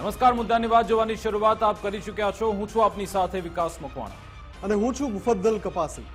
નમસ્કાર, મુદ્દાની વાત જોવાની શરૂઆત આપ કરી ચૂક્યા છો। હું છું આપની સાથે વિકાસ મકવાણા અને હું છું મુફદ્દલ કપાસી।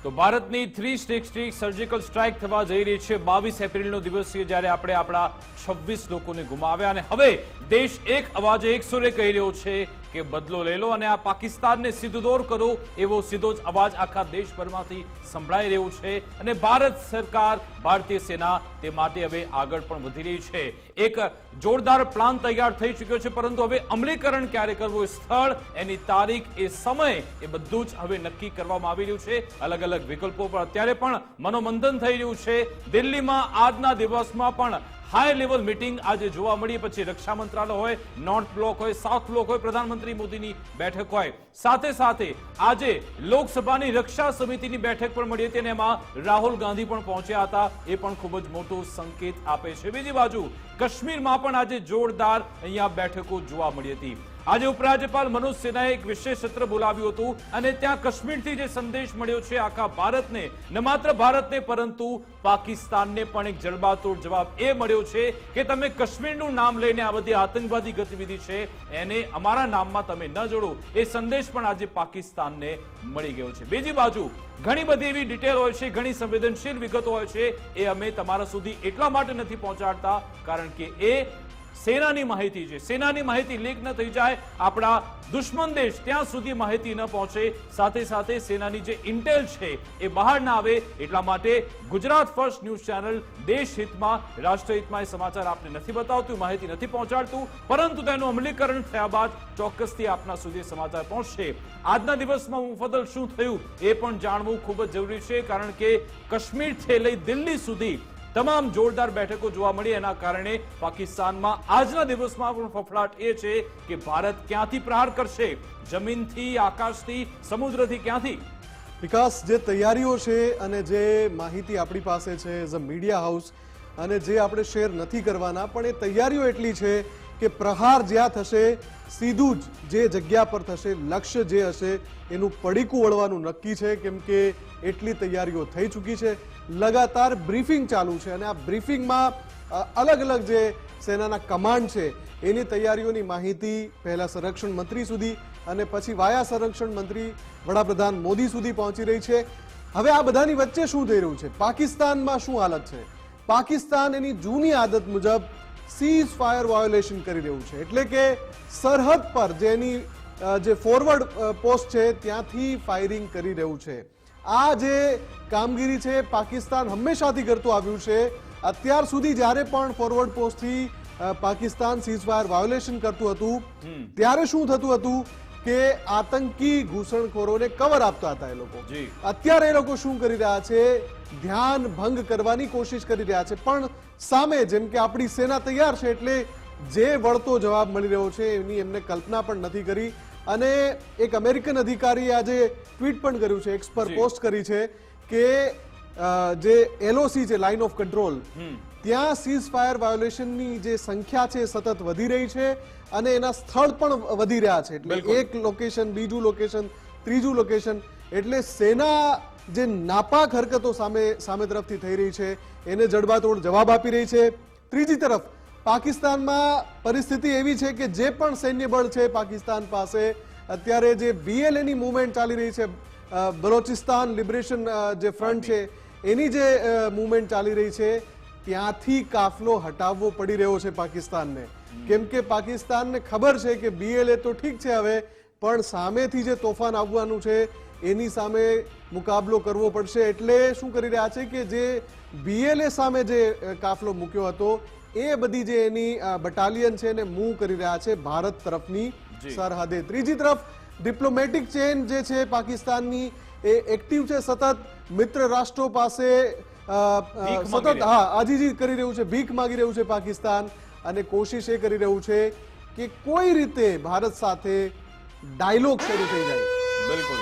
તો ભારતની 360 સર્જિકલ સ્ટ્રાઇક થવા જઈ રહી છે। 22 એપ્રિલનો દિવસ છે જ્યારે આપણે આપણા 26 લોકોને ગુમાવ્યા અને હવે દેશ એક અવાજે એક સુરે કહી રહ્યો છે કે બદલો લઈ લો અને આ પાકિસ્તાનને સીધો દોર કરો, એવો સીધો જ અવાજ આખા દેશભરમાંથી સંભળાઈ રહ્યો છે અને ભારત સરકાર, ભારતીય સેના તે માટે હવે આગળ પણ વધી રહી છે। એક જોરદાર પ્લાન તૈયાર થઈ ચૂક્યો છે, પરંતુ હવે અમલીકરણ ક્યારે કરવું, સ્થળ, એની તારીખ, એ સમય, એ બધું જ હવે નક્કી કરવામાં આવી રહ્યું છે। અલગ અલગ વિકલ્પો પર અત્યારે પણ મનોમંથન થઈ રહ્યું છે। દિલ્હીમાં આજના દિવસમાં પણ હાઈ લેવલ મીટિંગ આજે જોવા મળી। પછી રક્ષા મંત્રાલય હોય, નોર્થ બ્લોક હોય, સાઉથ બ્લોક હોય, પ્રધાનમંત્રી મોદીની બેઠક હોય, સાથે સાથે આજે લોકસભાની રક્ષા સમિતિની બેઠક પણ મળી હતી અને એમાં રાહુલ ગાંધી પણ પહોંચ્યા હતા। એ પણ ખૂબ જ મોટો સંકેત આપે છે। બીજી બાજુ કાશ્મીરમાં પણ આજે જોરદાર અહીંયા બેઠકો જોવા મળી હતી। આજે ઉપરાજ્યપાલ મનોજ સિન્હાએ એક વિશેષ સત્ર બોલાવ્યું હતું અને ત્યાં કાશ્મીરથી જે સંદેશ મળ્યો છે આખા ભારતને, ન માત્ર ભારતને પરંતુ પાકિસ્તાનને પણ એક જડબાતોડ જવાબ એ મળ્યો છે કે તમે કાશ્મીરનું નામ લઈને આ બધી આતંકવાદી ગતિવિધિ છે એને અમારા નામમાં તમે ન જોડો, એ સંદેશ પણ આજે પાકિસ્તાનને મળી ગયો છે। બીજી બાજુ ઘણી બધી એવી ડિટેલ હોય છે, ઘણી સંવેદનશીલ વિગતો હોય છે, એ અમે તમારા સુધી એટલા માટે નથી પહોંચાડતા કારણ કે એ સેનાની માહિતી છે। સેનાની માહિતી લીક ન થઈ જાય, આપણા દુશ્મન દેશ ત્યાં સુધી માહિતી ન પહોંચે, સાથે સાથે સેનાની જે ઇન્ટેલ છે એ બહાર ના આવે, એટલા માટે ગુજરાત ફર્સ્ટ ન્યૂઝ ચેનલ દેશ હિતમાં, રાષ્ટ્ર હિતમાં એ સમાચાર આપને નથી બતાવતું, માહિતી નથી પહોંચાડતું, પરંતુ તેનું અમલીકરણ થયા બાદ ચોક્કસથી આપના સુધી સમાચાર પહોંચશે। આજના દિવસમાં મુફદ્દલ શું થયું એ પણ જાણવું ખૂબ જ જરૂરી છે કારણ કે કાશ્મીરથી લઈ દિલ્હી સુધી તમામ જોરદાર બેઠકો જોવા મળી। એના કારણે પાકિસ્તાનમાં આજના દિવસમાં પણ ફફડાટ એ છે કે ભારત ક્યાંથી પ્રહાર કરશે, જમીનથી, આકાશથી, સમુદ્રથી, ક્યાંથી? વિકાસ, જે તૈયારીઓ છે અને જે માહિતી આપણી પાસે છે એઝ અ મીડિયા હાઉસ અને જે આપણે શેર નથી કરવાના, પણ એ તૈયારીઓ એટલી છે કે પ્રહાર જ્યાં થશે સીધું જ જે જગ્યા પર થશે, લક્ષ્ય જે હશે એનું પડીકું વળવાનું નક્કી છે, કેમ કે એટલી તૈયારીઓ થઈ ચૂકી છે। લગાતાર બ્રીફિંગ ચાલુ છે અને આ બ્રીફિંગમાં અલગ અલગ જે સેનાના કમાન્ડ છે એની તૈયારીઓની માહિતી પહેલા સંરક્ષણ મંત્રી સુધી અને પછી વાયા સંરક્ષણ મંત્રી વડાપ્રધાન મોદી સુધી પહોંચી રહી છે। હવે આ બધાની વચ્ચે શું થઈ રહ્યું છે, પાકિસ્તાનમાં શું હાલત છે? પાકિસ્તાન એની જૂની આદત મુજબ સીઝ ફાયર વાયોલેશન કરી રહ્યું છે, એટલે કે સરહદ પર જેની જે ફોરવર્ડ પોસ્ટ છે ત્યાંથી ફાયરિંગ કરી રહ્યું છે। આ જે કામગીરી છે પાકિસ્તાન હંમેશાથી કરતું આવ્યું છે। અત્યાર સુધી જ્યારે પણ ફોરવર્ડ પોસ્ટથી પાકિસ્તાન સીઝ ફાયર વાયોલેશન કરતું હતું ત્યારે શું થતું હતું કે આતંકી ઘૂસણખોરોને કવર આપતા હતા એ લોકો। અત્યારે એ લોકો શું કરી રહ્યા છે, ધ્યાન ભંગ કરવાની કોશિશ કરી રહ્યા છે, પણ સામે જેમ કે આપણી સેના તૈયાર છે એટલે જે વળતો જવાબ મળી રહ્યો છે એની એમને કલ્પના પણ નથી કરી। અને એક અમેરિકન અધિકારીએ આજે ટ્વીટ પણ કર્યું છે, એક્સ પર પોસ્ટ કરી છે કે જે એલઓસી છે, લાઇન ઓફ કંટ્રોલ, ત્યાં સીઝ ફાયર વાયોલેશનની જે સંખ્યા છે સતત વધી રહી છે અને એના સ્થળ પણ વધી રહ્યા છે, એટલે એક લોકેશન, બીજું લોકેશન, ત્રીજું લોકેશન, એટલે સેના જે નાપાક હરકતો સામે તરફથી થઈ રહી છે એને જડબાતોડ જવાબ આપી રહી છે। ત્રીજી તરફ પાકિસ્તાનમાં પરિસ્થિતિ એવી છે કે જે પણ સૈન્ય બળ છે પાકિસ્તાન પાસે, અત્યારે જે બીએલએની મૂવમેન્ટ ચાલી રહી છે, બલોચિસ્તાન લિબરેશન જે ફ્રન્ટ છે એની જે મૂવમેન્ટ ચાલી રહી છે, ત્યાંથી કાફલો હટાવવો પડી રહ્યો છે પાકિસ્તાનને, કેમ કે પાકિસ્તાનને ખબર છે કે બીએલએ તો ઠીક છે હવે, પણ સામેથી જે તોફાન આવવાનું છે એની સામે મુકાબલો કરવો પડશે। એટલે શું કરી રહ્યા છે કે જે બીએલએ સામે જે કાફલો મૂક્યો હતો એ બધી જે એની બટાલિયન છે એને મૂવ કરી રહ્યા છે ભારત તરફની સરહદે। ત્રીજી તરફ ડિપ્લોમેટિક ચેન જે છે પાકિસ્તાનની એ એક્ટિવ છે, સતત મિત્ર રાષ્ટ્રો પાસે સતત આજીજી કરી રહ્યું છે, ભીખ માંગી રહ્યું છે પાકિસ્તાન, અને કોશિશ એ કરી રહ્યું છે કે કોઈ રીતે ભારત સાથે ડાયલોગ શરૂ થઈ જાય। બિલકુલ,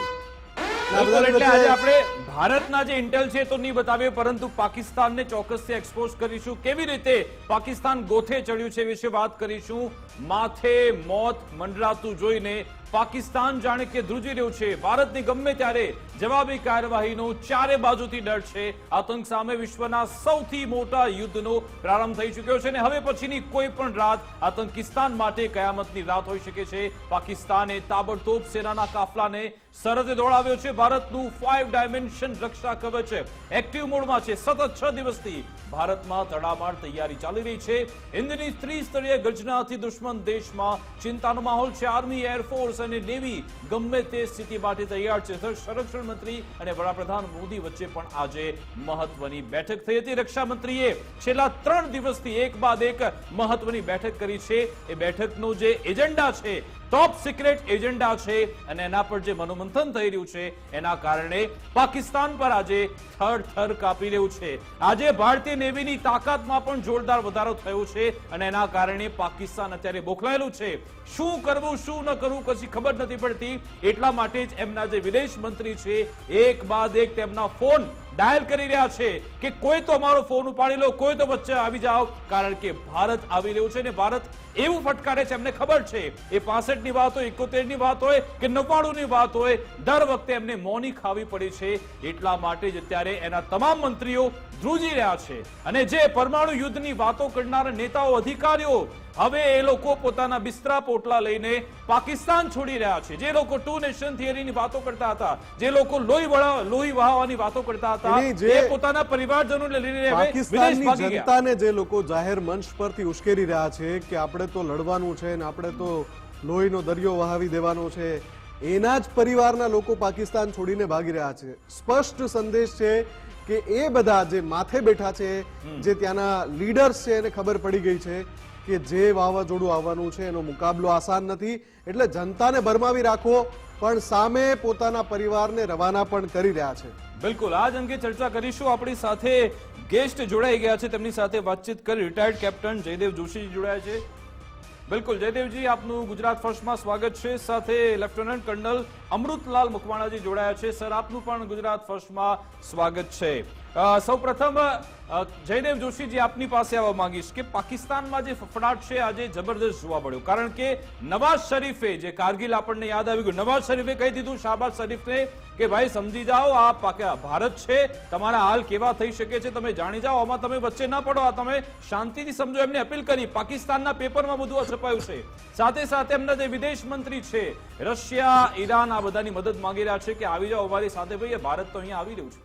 એટલે આજે આપણે ભારતના જે ઇન્ટેલ છે તો નહીં બતાવીએ, પરંતુ પાકિસ્તાનને ચોક્કસથી એક્સપોઝ કરીશું, કેવી રીતે પાકિસ્તાન ગોથે ચડ્યું છે વિશે વાત કરીશું। માથે મોત મંડરાતું જોઈને પાકિસ્તાન જાણે કે ધ્રુજી રહ્યું છે. ભારતની ગમે ત્યારે જવાબી કાર્યવાહીનો ચારે બાજુથી ડર છે. આતંક સામે વિશ્વના સૌથી મોટા યુદ્ધનો પ્રારંભ થઈ ચૂક્યો છે અને હવે પછીની કોઈ પણ રાત આતંકિસ્તાન માટે કયામતની રાત હોઈ શકે છે. પાકિસ્તાને તાબડતોબ સેનાના કાફલાને સરહદે દોડાવ્યો છે. ભારતનું 5 ડાયમેન્શન રક્ષા કવચ એક્ટિવ મોડમાં છે. સતત 6 દિવસથી ભારતમાં તડામાર તૈયારી ચાલી રહી છે. હિન્દની ત્રિસ્તરીય ગર્જનાથી દુશ્મન દેશમાં ચિંતાનો માહોલ છે. આર્મી, એરફોર્સ અને નેવી ગમે તે સ્થિતિ માટે તૈયાર છે. સંરક્ષણ મંત્રી અને વડાપ્રધાન મોદી વચ્ચે પણ આજે મહત્વની બેઠક થઈ હતી. રક્ષા મંત્રીએ છેલ્લા 3 દિવસથી એક બાદ એક મહત્વની બેઠક કરી છે. એ બેઠકનો જે એજન્ડા છે, ટોપ સિક્રેટ એજન્ડા છે અને એના પર જે મનોમંથન થઈ રહ્યું છે એના કારણે પાકિસ્તાન પર આજે થર કાપી રહ્યું છે. આજે ભારતીય નેવીની તાકાતમાં પણ જોરદાર વધારો થયો છે અને એના કારણે પાકિસ્તાન અત્યારે બોખલાયેલું છે. શું કરવું શું ન કરવું કશી ખબર નથી પડતી. એટલા માટે જ એમના જે વિદેશ મંત્રી છે એક બાદ એક તેમના ફોન ડાયલ કરી રહ્યા છે કે કોઈ તો અમારો ફોન ઉપાડી લો, કોઈ તો વચ્ચે આવી જાઓ, કારણ કે ભારત આવી રહ્યું છે અને ભારત એવું ફટકારે છે. એમને ખબર છે એ 65 ની વાત હોય, 71 ની વાત હોય કે 99 ની વાત હોય, દર વખતે એમને મૌની ખાવી પડી છે. એટલા માટે જ અત્યારે એના તમામ મંત્રીઓ ધ્રુજી રહ્યા છે અને જે પરમાણુ યુદ્ધની વાતો કરનારા નેતાઓ, અધિકારીઓ, હવે એ લોકો પોતાના બિસ્તરા પોટલા લઈને પાકિસ્તાન છોડી રહ્યા છે. જે લોકો 2 નેશન થિયરીની વાતો કરતા હતા, જે લોકો લોહી વહાવવાની વાતો કરતા હતા, એ પોતાના પરિવારજનોને લઈને પાકિસ્તાનની જનતાને જે લોકો જાહેર મંચ પરથી ઉશ્કેરી રહ્યા છે કે આપણે તો લડવાનું છે ને આપણે તો લોહીનો દરિયો વહાવી દેવાનો છે, એના જ પરિવારના લોકો પાકિસ્તાન છોડીને ભાગી રહ્યા છે. સ્પષ્ટ સંદેશ છે કે એ બધા જે માથે બેઠા છે, જે ત્યાંના લીડર્સ છે, એને ખબર પડી ગઈ છે કે જે વાવાઝોડું આવવાનું છે એનો મુકાબલો આસાન નથી. એટલે જનતાને ભરમાવી રાખો પણ સામે પોતાના પરિવારને રવાના પણ કરી રહ્યા છે. બિલકુલ આ જ અંગે ચર્ચા કરીશું. આપણી સાથે ગેસ્ટ જોડાઈ ગયા છે, તેમની સાથે વાતચીત કરી રિટાયર્ડ કેપ્ટન જયદેવ જોશીજી જોડાયા છે. બિલકુલ જયદેવજી, આપનું ગુજરાત ફર્સ્ટમાં સ્વાગત છે. સાથે લેફ્ટનન્ટ કર્નલ અમૃતલાલ મકવાણાજી જોડાયા છે. સર, આપનું પણ ગુજરાત ફર્સ્ટમાં સ્વાગત છે. સૌપ્રથમ જયદેવ જોશીજી, આપની પાસે આવવા માંગીશ કે પાકિસ્તાનમાં જે ફફડાટ છે આજે જબરદસ્ત જોવા મળ્યો, કારણ કે નવાઝ શરીફે, જે કારગિલ આપણને યાદ આવી ગયું, નવાઝ શરીફે કહી દીધું શાહબાઝ શરીફને કે ભાઈ સમજી જાઓ, આ ભારત છે, તમારા હાલ કેવા થઈ શકે છે તમે જાણી જાઓ, આમાં તમે વચ્ચે ના પડો, આ તમે શાંતિથી સમજો, એમને અપીલ કરી. પાકિસ્તાનના પેપરમાં બધું આ છપાયું છે. સાથે સાથે એમના જે વિદેશ મંત્રી છે, રશિયા, ઈરાન, આ બધાની મદદ માંગી રહ્યા છે કે આવી જાઓ અમારી સાથે. ભાઈ ભારત તો અહીંયા આવી રહ્યું છે.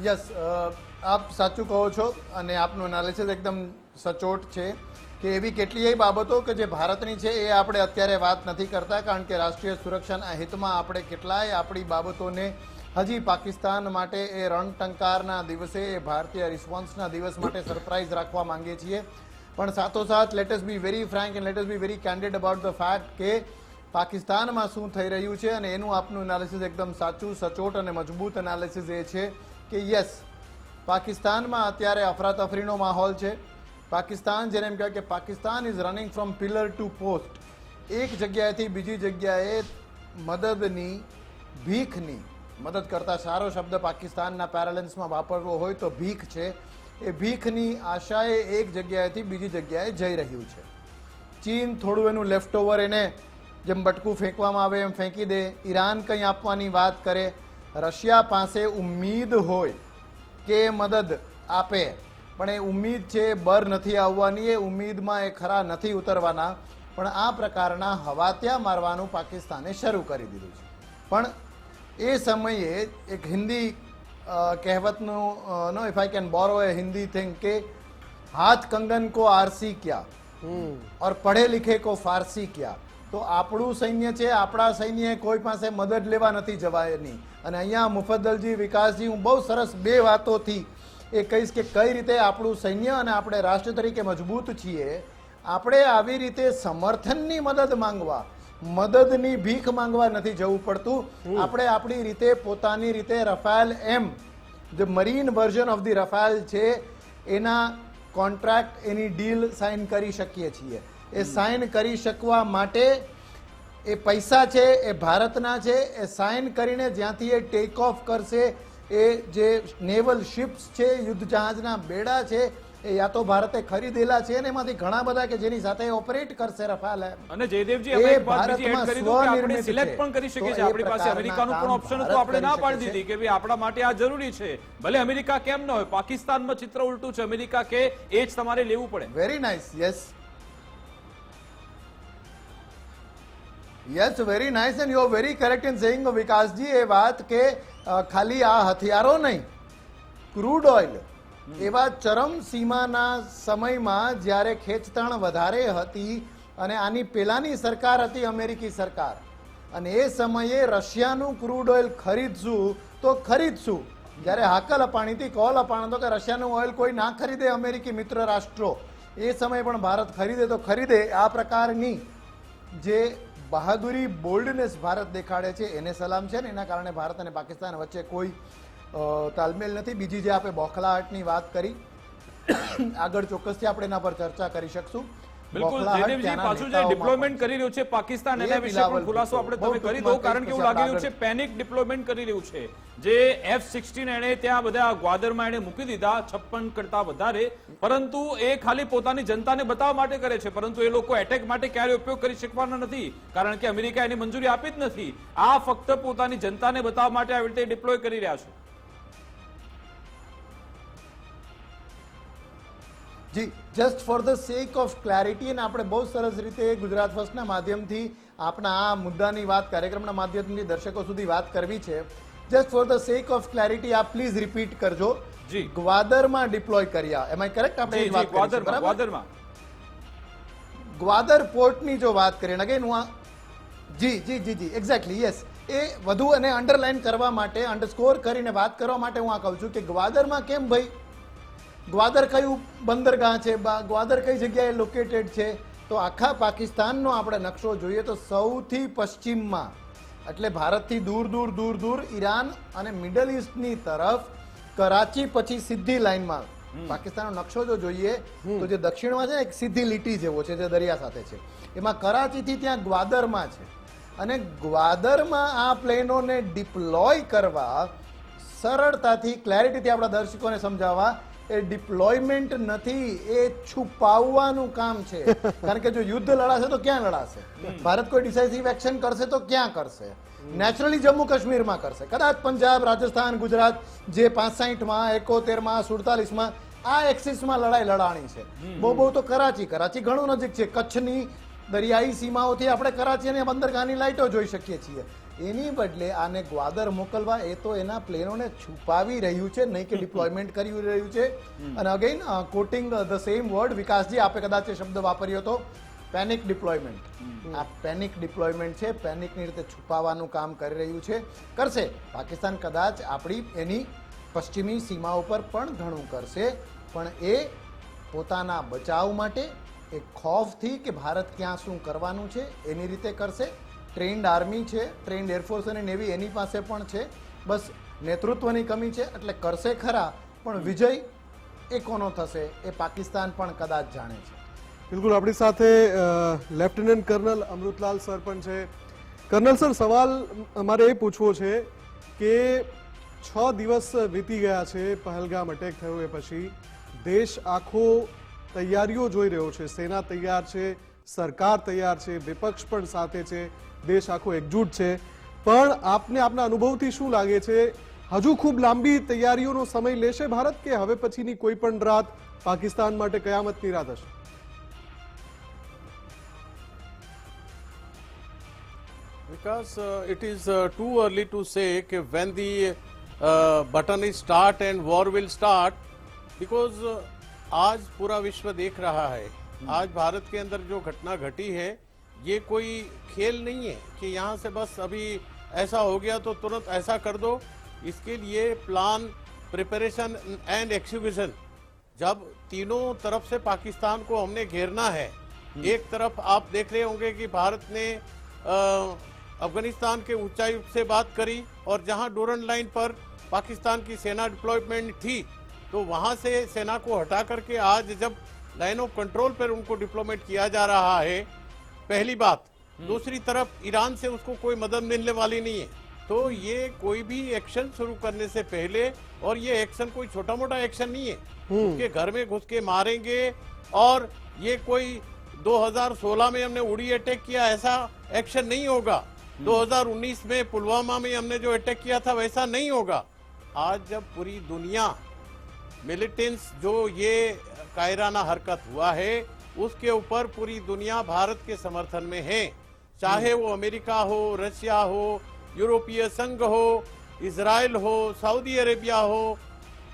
યસ, આપ સાચું કહો છો અને આપનું એનાલિસિસ એકદમ સચોટ છે કે એવી કેટલીય બાબતો કે જે ભારતની છે એ આપણે અત્યારે વાત નથી કરતા, કારણ કે રાષ્ટ્રીય સુરક્ષાના હિતમાં આપણે કેટલાય આપણી બાબતોને હજી પાકિસ્તાન માટે એ રણટંકારના દિવસે, એ ભારતીય રિસ્પોન્સના દિવસ માટે સરપ્રાઇઝ રાખવા માંગીએ છીએ. પણ સાથોસાથ let us be very Frank and let us be very candid about the fact કે પાકિસ્તાનમાં શું થઈ રહ્યું છે અને એનું આપનું એનાલિસિસ એકદમ સાચું, સચોટ અને મજબૂત એનાલિસિસ એ છે કે યસ, પાકિસ્તાનમાં અત્યારે અફરાતફરીનો માહોલ છે. પાકિસ્તાન, જેને એમ કહેવાય કે Pakistan is running from pillar to post. એક જગ્યાએથી બીજી જગ્યાએ મદદની, ભીખની, મદદ કરતા સારો શબ્દ પાકિસ્તાનના પેરેલન્સમાં વાપરવો હોય તો ભીખ છે. એ ભીખની આશાએ એક જગ્યાએથી બીજી જગ્યાએ જઈ રહ્યું છે. ચીન થોડું એનું લેફ્ટ ઓવર, એને જેમ બટકું ફેંકવામાં આવે એમ ફેંકી દે. ઈરાન કંઈ આપવાની વાત કરે. રશિયા પાસે ઉમ્મીદ હોય કે મદદ આપે, પણ એ ઉમ્મીદ છે બર નથી આવવાની, એ ઉમ્મીદમાં એ ખરા નથી ઉતરવાના. પણ આ પ્રકારના હવાત્યા મારવાનું પાકિસ્તાને શરૂ કરી દીધું છે. પણ એ સમયે એક હિન્દી કહેવતનું, no if I can borrow a Hindi thing કે હાથ કંગન કો આરસી ક્યા ઓર પડે લિખે કો ફારસી ક્યા. તો આપણું સૈન્ય છે, આપણા સૈન્ય કોઈ પાસે મદદ લેવા નથી જવાની. અને અહીંયા મુફદ્દલજી, વિકાસજી, હું બહુ સરસ 2 વાતોથી એ કહીશ કે કઈ રીતે આપણું સૈન્ય અને આપણે રાષ્ટ્ર તરીકે મજબૂત છીએ. આપણે આવી રીતે સમર્થનની મદદ માંગવા, મદદની ભીખ માંગવા નથી જવું પડતું. આપણે આપણી રીતે, પોતાની રીતે રફાલ એમ, જે marine version of the Rafale છે, એના કોન્ટ્રાક્ટ, એની ડીલ સાઇન કરી શકીએ છીએ. એ સાઇન કરી શકવા માટે એ પૈસા છે એ ભારતના છે. એ સાઇન કરીને જ્યાંથી એ ટેક ઓફ કરશે, એ જે નેવલ શિપ્સ છે, યુદ્ધ જહાજના બેડા છે, એ યા તો ભારતે ખરીદેલા છે ને એમાંથી ઘણા બધા કે જેની સાથે ઓપરેટ કરશે રફાલ અને જયદેવજી એ અમે એક વાત બીજી ભારતમાં એડ કરી દઉં કે આપણે સ્વનિર્મિત સિલેક્ટ છે. પણ કરી શકીએ તો છીએ. એ આપણી પાસે પ્રકારના અમેરિકાનું પણ કામ ઓપ્શન હતું, ભારત આપણે ના કરી પાડી શકે દીધી કે ભાઈ આપણા માટે આ જરૂરી છે. ભલે અમેરિકા કેમ ન હોય, પાકિસ્તાનમાં ચિત્ર ઉલટું છે. અમેરિકા કે એ જ તમારે લેવું પડે. Very nice. Yes very nice and you are very correct in saying વિકાસજી એ વાત કે ખાલી આ હથિયારો નહીં, ક્રૂડ ઓઇલ એવા ચરમ સીમાના સમયમાં જ્યારે ખેંચતાણ વધારે હતી અને આની પેલાની સરકાર હતી અમેરિકી સરકાર, અને એ સમયે રશિયાનું ક્રૂડ ઓઇલ ખરીદશું તો ખરીદશું. જ્યારે હાકલ અપાણી હતી, કોલ અપાણો હતો કે રશિયાનું ઓઇલ કોઈ ના ખરીદે અમેરિકી મિત્ર રાષ્ટ્રો, એ સમયે પણ ભારત ખરીદે તો ખરીદે. આ પ્રકારની જે બહાદુરી, બોલ્ડનેસ ભારત દેખાડે છે એને સલામ છે ને. એના કારણે ભારત અને પાકિસ્તાન વચ્ચે કોઈ તાલમેલ નથી. બીજી જે આપણે બોખલાહટની વાત કરી, આગળ ચોક્કસથી આપણે એના પર ચર્ચા કરી શકશું. બિલકુલ બોખલાહટ જયદેવજી, ત્યાંના પાછું જે નેતાઓમાં ડિપ્લોયમેન્ટ પણ કરી રહ્યું છે પાકિસ્તાન, એ એના વિશે બિલાવલ પણ ખુલાસો આપણે બહુ તમે કરી દો, ટૂંકમાં કારણ કે એવું કહીશ લાગી રહ્યું પછી છે પેનિક ડિપ્લોયમેન્ટ કરી રહ્યું છે. જે F-16 એણે ત્યાં બધા ગ્વાદરમાં એણે મૂકી દીધા 56 કરતા વધારે, પરંતુ એ ખાલી પોતાની જનતાને બતાવવા માટે કરે છે, પરંતુ એ લોકો એટેક માટે ક્યારે ઉપયોગ કરી શકવાના નથી, કારણ કે અમેરિકા એની મંજૂરી આપી જ નથી. આ ફક્ત પોતાની જનતાને બતાવવા માટે આવી રીતે ડિપ્લોય કરી રહ્યા છે. જી, just for the sake of clarity, અને આપણે બહુ સરસ રીતે ગુજરાત ફર્સ્ટના માધ્યમથી આપણા આ મુદ્દાની વાત, કાર્યક્રમના માધ્યમથી દર્શકો સુધી વાત કરવી છે. Just for the sake of clarity આપ પ્લીઝ રિપીટ કરજો. જી. ગ્વાદરમાં ડિપ્લોય કર્યા, એમ આઈ કરેક્ટ? આપણે એ જ વાત કરી છે, બરાબર? ગ્વાદરમાં ગ્વાદર પોર્ટની જો વાત કરીએ, અગેન હું જી એક્ઝેક્ટલી યસ, એ વધુ અને અંડરલાઈન કરવા માટે, અંડરસ્કોર કરીને વાત કરવા માટે હું આ કહું છું કે ગ્વાદરમાં કેમ ભાઈ, ગ્વાદર કયું બંદરગાહ છે, ગ્વાદર કઈ જગ્યાએ લોકેટેડ છે? તો આખા પાકિસ્તાનનો આપણે નકશો જોઈએ તો સૌથી પશ્ચિમમાં, એટલે ભારતથી દૂર દૂર દૂર દૂર ઈરાન અને મિડલ ઈસ્ટની તરફ, કરાચી પછી સીધી લાઈનમાં પાકિસ્તાનનો નકશો જો જોઈએ તો જે દક્ષિણમાં છે એક સીધી લીટી જેવો છે જે દરિયા સાથે છે, એમાં કરાચીથી ત્યાં ગ્વાદરમાં છે. અને ગ્વાદરમાં આ પ્લેનોને ડિપ્લોય કરવા સરળતાથી, ક્લેરિટીથી આપણા દર્શકોને સમજાવવા, એ ડિપ્લોયમેન્ટ નથી, એ છુપાવવાનું કામ છે. કારણ કે જો યુદ્ધ લડાશે તો ક્યાં લડાશે? ભારત કોઈ ડિસાઇસિવ એક્શન કરશે તો ક્યાં કરશે? નેચરલી જમ્મુ કાશ્મીરમાં કરશે, કદાચ પંજાબ, રાજસ્થાન, ગુજરાત, જે 65માં, 71માં, 47માં આ એક્સિસમાં લડાઈ લડાણી છે. બહુ તો કરાચી ઘણું નજીક છે. કચ્છની દરિયાઈ સીમાઓથી આપણે કરાચી અને બંદરગાહની લાઇટો જોઈ શકીએ છીએ. એની બદલે આને ગ્વાદર મોકલવા, એ તો એના પ્લેનોને છુપાવી રહ્યું છે, નહીં કે ડિપ્લોયમેન્ટ કરી રહ્યું છે. અને again quoting the same word, વિકાસજી આપે કદાચ એ શબ્દ વાપર્યો હતો, પેનિક ડિપ્લોયમેન્ટ. આ પેનિક ડિપ્લોયમેન્ટ છે, પેનિકની રીતે છુપાવવાનું કામ કરી રહ્યું છે. કરશે પાકિસ્તાન, કદાચ આપણી એની પશ્ચિમી સીમા ઉપર પણ ઘણું કરશે, પણ એ પોતાના બચાવ માટે, એ ખોફથી કે ભારત ક્યાં શું કરવાનું છે એની રીતે કરશે. ટ્રેન્ડ આર્મી છે, ટ્રેન્ડ એરફોર્સ અને નેવી એની પાસે પણ છે, બસ નેતૃત્વની કમી છે. એટલે કરશે ખરા, પણ વિજય એ કોનો થશે એ પાકિસ્તાન પણ કદાચ જાણે છે. બિલકુલ, આપણી સાથે લેફ્ટનન્ટ કર્નલ અમૃતલાલ સર પણ છે. કર્નલ સર, સવાલ અમારે એ પૂછવો છે કે 6 દિવસ વીતી ગયા છે પહેલગામ અટેક થયો એ પછી, દેશ આખો તૈયારીઓ જોઈ રહ્યો છે, સેના તૈયાર છે, સરકાર તૈયાર છે, વિપક્ષ પણ સાથે છે, દેશ આખો એકજૂટ છે, પણ આપને આપના અનુભવથી શું લાગે છે, હજુ ખૂબ લાંબી તૈયારીઓનો સમય લેશે ભારત, કે હવે પછીની કોઈ પણ રાત પાકિસ્તાન માટે કયામતની રાત હશે? Because it is too early to say when the button is start and war will start, because आज पूरा विश्व देख रहा है. आज भारत के अंदर जो घटना घटी है, ये कोई खेल नहीं है कि यहाँ से बस अभी ऐसा हो गया तो तुरंत ऐसा कर दो. इसके लिए प्लान, प्रिपरेशन एंड एक्सिक्यूशन, जब तीनों तरफ से पाकिस्तान को हमने घेरना है. एक तरफ आप देख रहे होंगे कि भारत ने अफगानिस्तान के उच्चायुक्त से बात करी, और जहां डोरन लाइन पर पाकिस्तान की सेना डिप्लॉयमेंट थी, तो वहां से सेना को हटा करके आज जब लाइन ऑफ कंट्रोल पर उनको डिप्लॉयमेंट किया जा रहा है, पहली बात. दूसरी तरफ ईरान से उसको कोई मदद मिलने वाली नहीं है, तो तो ये कोई भी एक्शन शुरू करने से पहले, और ये एक्शन कोई छोटा मोटा एक्शन नहीं है, उनके घर में घुस के मारेंगे, और ये कोई 2016 में हमने उड़ी अटैक किया ऐसा एक्शन नहीं होगा, 2019 में पुलवामा में हमने जो अटैक किया था वैसा नहीं होगा। आज जब पूरी दुनिया मिलिटेंट्स जो ये कायराना हरकत हुआ है उसके ऊपर पूरी दुनिया भारत के समर्थन में है, चाहे वो अमेरिका हो, रशिया हो, यूरोपीय संघ हो, इजराइल हो, सऊदी अरेबिया हो,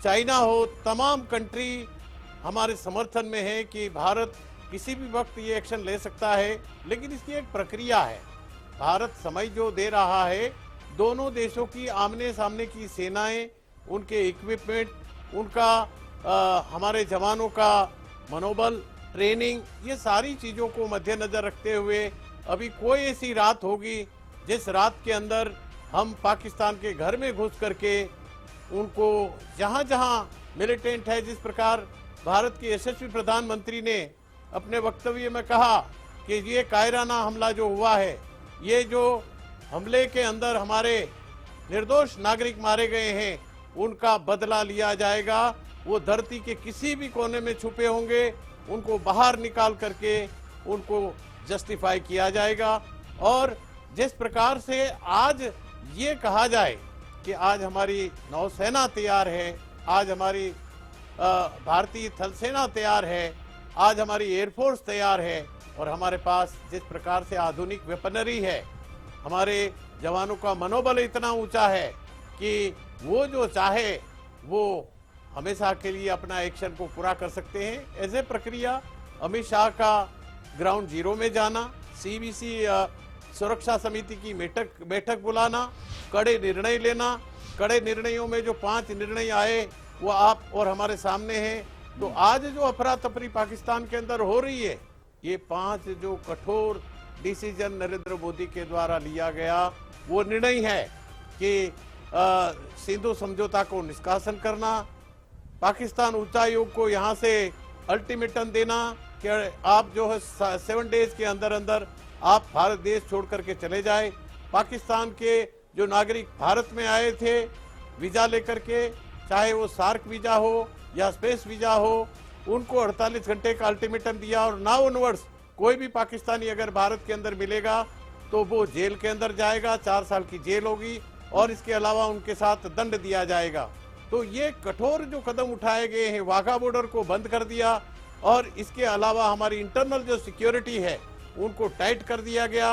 चाइना हो, तमाम कंट्री हमारे समर्थन में है कि भारत किसी भी वक्त ये एक्शन ले सकता है, लेकिन इसकी एक प्रक्रिया है। भारत समय जो दे रहा है, दोनों देशों की आमने सामने की सेनाएं, उनके इक्विपमेंट, उनका हमारे जवानों का मनोबल, ट्रेनिंग, ये सारी चीजों को मद्देनजर रखते हुए अभी कोई ऐसी रात होगी जिस रात के अंदर हम पाकिस्तान के घर में घुस करके उनको जहां जहां मिलिटेंट है, जिस प्रकार भारत के यशस्वी प्रधानमंत्री ने अपने वक्तव्य में कहा कि ये कायराना हमला जो हुआ है, ये जो हमले के अंदर हमारे निर्दोष नागरिक मारे गए हैं, उनका बदला लिया जाएगा। वो धरती के किसी भी कोने में छुपे होंगे, उनको बाहर निकाल करके उनको जस्टिफाई किया जाएगा। और जिस प्रकार से आज ये कहा जाए कि आज हमारी नौसेना तैयार है, आज हमारी भारतीय थल सेना तैयार है, आज हमारी एयरफोर्स तैयार है, और हमारे पास जिस प्रकार से आधुनिक वेपनरी है, हमारे जवानों का मनोबल इतना ऊंचा है कि वो जो चाहे वो हमेशा के लिए अपना एक्शन को पूरा कर सकते हैं। ऐसे प्रक्रिया अमित शाह का ग्राउंड जीरो में जाना, सीबीसी सुरक्षा समिति की बैठक बुलाना, कड़े निर्णय लेना, कड़े निर्णयों में जो 5 निर्णय आए वो आप और हमारे सामने हैं। तो आज जो अफरा तफरी पाकिस्तान के अंदर हो रही है, ये 5 जो कठोर डिसीजन नरेंद्र मोदी के द्वारा लिया गया वो निर्णय है कि सिंधु समझौता को निष्कासन करना, पाकिस्तान उच्चायोग को यहाँ से अल्टीमेटम देना कि आप जो है 7 डेज के अंदर अंदर आप भारत देश छोड़ करके चले जाए। पाकिस्तान के जो नागरिक भारत में आए थे वीजा लेकर के, चाहे वो सार्क वीजा हो या स्पेस वीजा हो, उनको 48 घंटे का अल्टीमेटम दिया, और नाउ ऑनवर्ड्स कोई भी पाकिस्तानी अगर भारत के अंदर मिलेगा तो वो जेल के अंदर जाएगा, 4 साल की जेल होगी, और इसके अलावा उनके साथ दंड दिया जाएगा। तो ये कठोर जो कदम उठाए गए हैं, वाघा बॉर्डर को बंद कर दिया, और इसके अलावा हमारी इंटरनल जो सिक्योरिटी है उनको टाइट कर दिया गया,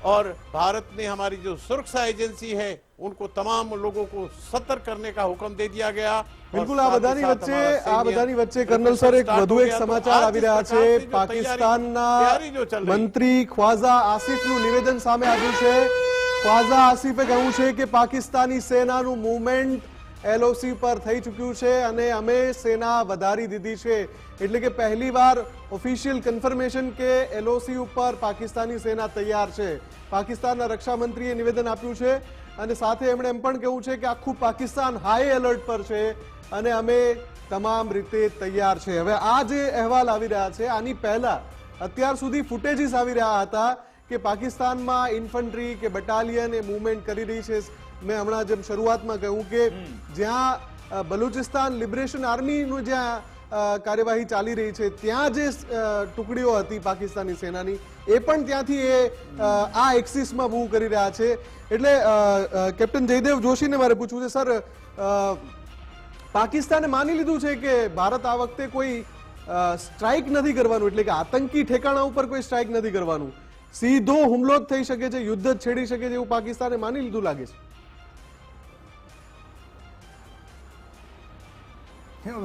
और भारत ने हमारी जो सुरक्षा एजेंसी है उनको तमाम लोगों को सतर्क करने का हुक्म दे दिया गया। બિલકુલ આ બધાની વચ્ચે કર્નલ સર એક વધુ એક સમાચાર આવી રહ્યા છે। પાકિસ્તાનના મંત્રી ખ્વાજા આસિફનું નિવેદન સામે આવ્યું છે। ખ્વાજા આસિફે કહ્યું છે કે પાકિસ્તાની સેનાનું મૂવમેન્ટ એલઓસી પર થઈ ચૂક્યું છે અને અમે સેના વધારી દીધી છે। એટલે કે પહેલીવાર ઓફિશિયલ કન્ફર્મેશન કે એલઓસી ઉપર પાકિસ્તાની સેના તૈયાર છે। પાકિસ્તાનના રક્ષા મંત્રીએ નિવેદન આપ્યું છે અને સાથે એમણે એમ પણ કહ્યું છે કે આખું પાકિસ્તાન હાઈ એલર્ટ પર છે અને અમે તમામ રીતે તૈયાર છે। હવે આ જે અહેવાલ આવી રહ્યા છે, આની પહેલા અત્યાર સુધી ફૂટેજીસ આવી રહ્યા હતા કે પાકિસ્તાનમાં ઇન્ફન્ટ્રી કે બટાલિયન એ મૂવમેન્ટ કરી રહી છે। મેં હમણાં જેમ શરૂઆતમાં કહ્યું કે જ્યાં બલુચિસ્તાન લિબરેશન આર્મીનું જ્યાં કાર્યવાહી ચાલી રહી છે, ત્યાં જે ટુકડીઓ હતી પાકિસ્તાની સેનાની એ પણ ત્યાંથી આ એક્સિસમાં મૂવ કરી રહ્યા છે। એટલે કેપ્ટન જયદેવ જોશીને મારે પૂછવું છે, સર પાકિસ્તાને માની લીધું છે કે ભારત આ વખતે કોઈ સ્ટ્રાઇક નથી કરવાનું, એટલે કે આતંકી ઠેકાણા ઉપર કોઈ સ્ટ્રાઇક નથી કરવાનું, સીધો હુમલો જ થઈ શકે છે, યુદ્ધ જ છેડી શકે છે, એવું પાકિસ્તાને માની લીધું લાગે છે।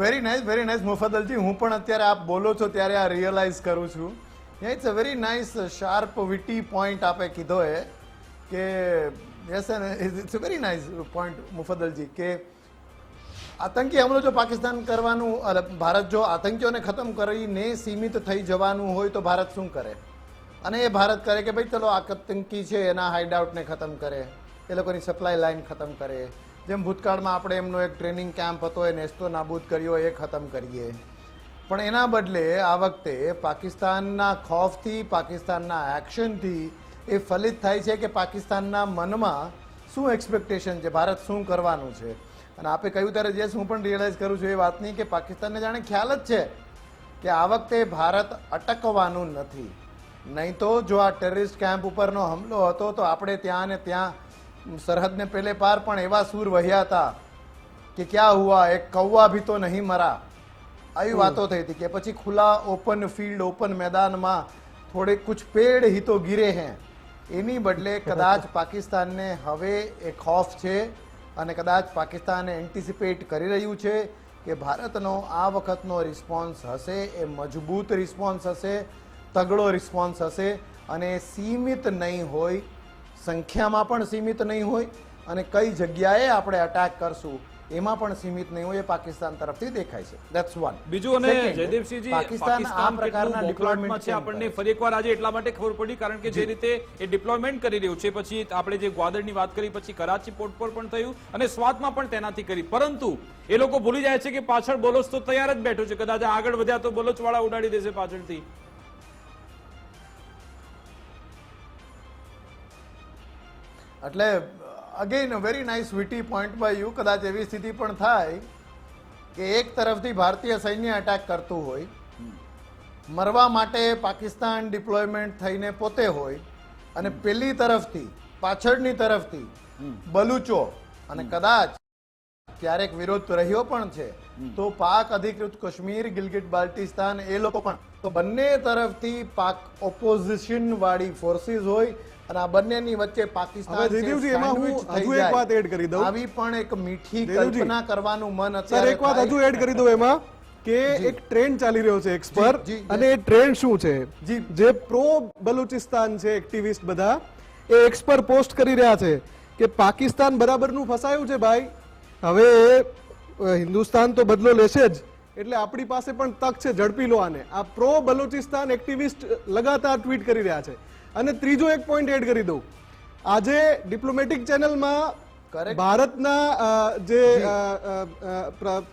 વેરી નાઇસ મુફદ્દલજી, હું પણ અત્યારે આપ બોલો છો ત્યારે આ રિયલાઇઝ કરું છું। It's a very nice sharp witty point આપે કીધો है કે yes it's a very nice point મુફદ્દલજી કે આતંકી હુમલો જો પાકિસ્તાન કરવાનું, ભારત જો આતંકીઓને ખતમ કરીને સીમિત થઈ જવાનું હોય તો ભારત શું કરે? અને એ ભારત કરે કે ભાઈ ચલો આતંકી છે એના હાઇડઆઉટને ખતમ કરે, એ લોકોની સપ્લાય લાઇન ખતમ કરે, જેમ ભૂતકાળમાં આપણે એમનો એક ટ્રેનિંગ કેમ્પ હતો એ નેસ્તો નાબૂદ કર્યો એ ખતમ કરીએ। પણ એના બદલે આ વખતે પાકિસ્તાનના ખૌફથી, પાકિસ્તાનના એક્શનથી એ ફલિત થાય છે કે પાકિસ્તાનના મનમાં શું એક્સપેક્ટેશન છે, ભારત શું કરવાનું છે. અને આપે કહ્યું ત્યારે જે હું પણ રિયલાઇઝ કરું છું એ વાતની કે પાકિસ્તાનને જાણે ખ્યાલ જ છે કે આ વખતે ભારત અટકવાનું નથી. નહીં તો જો આ ટેરરિસ્ટ કેમ્પ ઉપરનો હુમલો હતો તો આપણે ત્યાં ને ત્યાં સરહદને પેલે પાર પણ એવા સૂર વહ્યા હતા કે ક્યાં હુઆ, એક કૌવા ભી તો નહીં મરા, આવી વાતો થઈ હતી. કે પછી ખુલ્લા ઓપન ફિલ્ડ, ઓપન મેદાનમાં થોડે કુછ પેડ હી તો ગીરે હૈ. એની બદલે કદાચ પાકિસ્તાનને હવે એ ખોફ છે અને કદાચ પાકિસ્તાન એન્ટિસિપેટ કરી રહ્યું છે કે ભારતનો આ વખતનો રિસ્પોન્સ હશે એ મજબૂત રિસ્પોન્સ હશે, તગડો રિસ્પોન્સ હશે અને સીમિત નહીં હોય, સંખ્યામાં પણ સીમિત નહીં હોય અને કઈ જગ્યાએ આપણે અટેક કરશું એમાં પણ સીમિત નહીં હોય, એ પાકિસ્તાન તરફથી દેખાય છે. That's one. બીજું અને Second, જયદેવસિંહજી, પાકિસ્તાન આ પ્રકારના ડિપ્લોયમેન્ટમાં છે, ડિપ્લોયમેન્ટ આપણને ફરી એકવાર આજે એટલા માટે ખબર પડી કારણ કે જે રીતે એ ડિપ્લોયમેન્ટ કરી રહ્યું છે, પછી આપણે જે ગ્વાદરની વાત કરી, પછી કરાચી પોર્ટ પર પણ થયું અને સ્વાતમાં પણ તેનાથી કરી, પરંતુ એ લોકો ભૂલી જાય છે કે પાછળ બલોચ તો તૈયાર જ બેઠો છે, કદાચ આગળ વધ્યા તો બલોચવાળા ઉડાડી દેશે પાછળથી. એટલે again very nice witty point by you. કદાચ એવી સ્થિતિ પણ થાય કે એક તરફથી ભારતીય સૈન્ય અટેક કરતું હોય, મરવા માટે પાકિસ્તાન ડિપ્લોયમેન્ટ થઈને પોતે હોય અને પેલી તરફથી પાછળની તરફથી બલુચો, અને કદાચ ક્યારેક વિરોધ રહ્યો પણ છે તો પાક અધિકૃત કાશ્મીર, ગિલગિટ બાલ્ટિસ્તાન એ લોકો પણ, તો બંને તરફથી પાક ઓપોઝિશન વાળી ફોર્સિસ હોય અને આ બંનેની વચ્ચે પાકિસ્તાન હવે જયદેવજી, એમાં હું હજુ એક વાત એડ કરી દઉં. આવી પણ એક મીઠી જયદેવજી, કલ્પના કરવાનું મન સર અત્યારે એક વાત થાય. હજુ એડ કરી દઉં એમાં કે એક ટ્રેન્ડ ચાલી રહ્યો છે એક્સ પર, જી, જી. અને એ ટ્રેન્ડ શું છે, જી. જે પ્રો બલુચિસ્તાન છે એક્ટિવિસ્ટ બધા એ એક્સ પર પોસ્ટ કરી રહ્યા છે કે પાકિસ્તાન બરાબરનું ફસાયું છે ભાઈ, હવે હિન્દુસ્તાન તો બદલો લેશે જ, એટલે આપણી પાસે પણ તક છે, ઝડપી લો આને. આ પ્રો બલુચિસ્તાન એક્ટિવિસ્ટ લગાતાર ટ્વીટ કરી રહ્યા છે. અને ત્રીજો એક પોઈન્ટ એડ કરી દઉં, આજે ડિપ્લોમેટિક ચેનલમાં Correct. ભારતના જે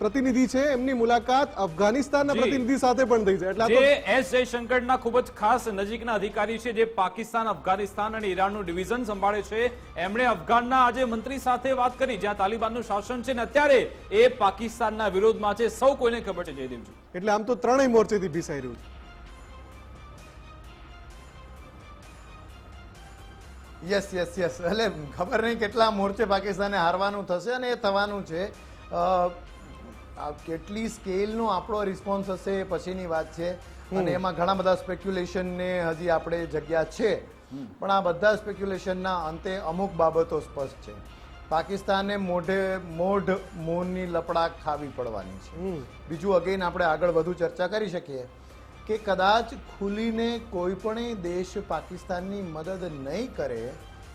પ્રતિનિધિ છે એમની મુલાકાત અફઘાનિસ્તાનના જી. પ્રતિનિધિ સાથે પણ થઈ છે. એટલે આ તો જે એસ જયશંકરના ખૂબ જ ખાસ નજીકના અધિકારી છે, જે પાકિસ્તાન, અફઘાનિસ્તાન અને ઈરાનનું ડિવિઝન સંભાળે છે, એમણે અફઘાનના આજે મંત્રી સાથે વાત કરી જ્યાં તાલિબાનનું શાસન છે ને અત્યારે એ પાકિસ્તાનના વિરોધમાં છે. સૌ કોઈને ખબર છે જયદેવજી. એટલે આમ તો ત્રણેય મોરચેથી ભીસાઈ રહ્યું છે. Yes yes yes. એટલે ખબર નહીં કેટલા મોરચે પાકિસ્તાને હારવાનું થશે અને એ થવાનું છે. આ કેટલી સ્કેલનો આપણો રિસ્પોન્સ હશે એ પછીની વાત છે અને એમાં ઘણા બધા સ્પેક્યુલેશનને હજી આપણે જગ્યા છે, પણ આ બધા સ્પેક્યુલેશનના અંતે અમુક બાબતો સ્પષ્ટ છે. પાકિસ્તાને મોઢની લપડાક ખાવી પડવાની છે. બીજું અગેન આપણે આગળ વધુ ચર્ચા કરી શકીએ કે કદાચ ખુલીને કોઈ પણ દેશ પાકિસ્તાનની મદદ નહીં કરે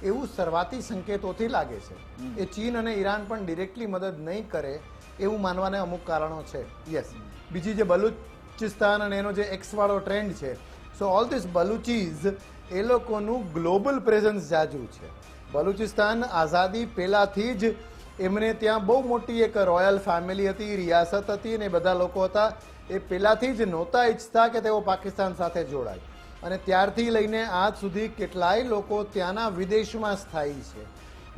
એવું શરૂઆતી સંકેતોથી લાગે છે. એ ચીન અને ઈરાન પણ ડિરેક્ટલી મદદ નહીં કરે એવું માનવાને અમુક કારણો છે. યસ. બીજી જે બલુચિસ્તાન અને એનો જે એક્સ વાળો ટ્રેન્ડ છે, સો ઓલ ધીસ બલુચીઝ એ લોકોનું ગ્લોબલ પ્રેઝન્સ જાજુ છે. બલુચિસ્તાન આઝાદી પહેલાથી જ એમને ત્યાં બહુ મોટી એક રોયલ ફેમિલી હતી, રિયાસત હતી અને બધા લોકો હતા. એ પહેલાથી જ નહોતા ઈચ્છતા કે તેઓ પાકિસ્તાન સાથે જોડાય અને ત્યારથી લઈને આજ સુધી કેટલાય લોકો ત્યાંના વિદેશમાં સ્થાયી છે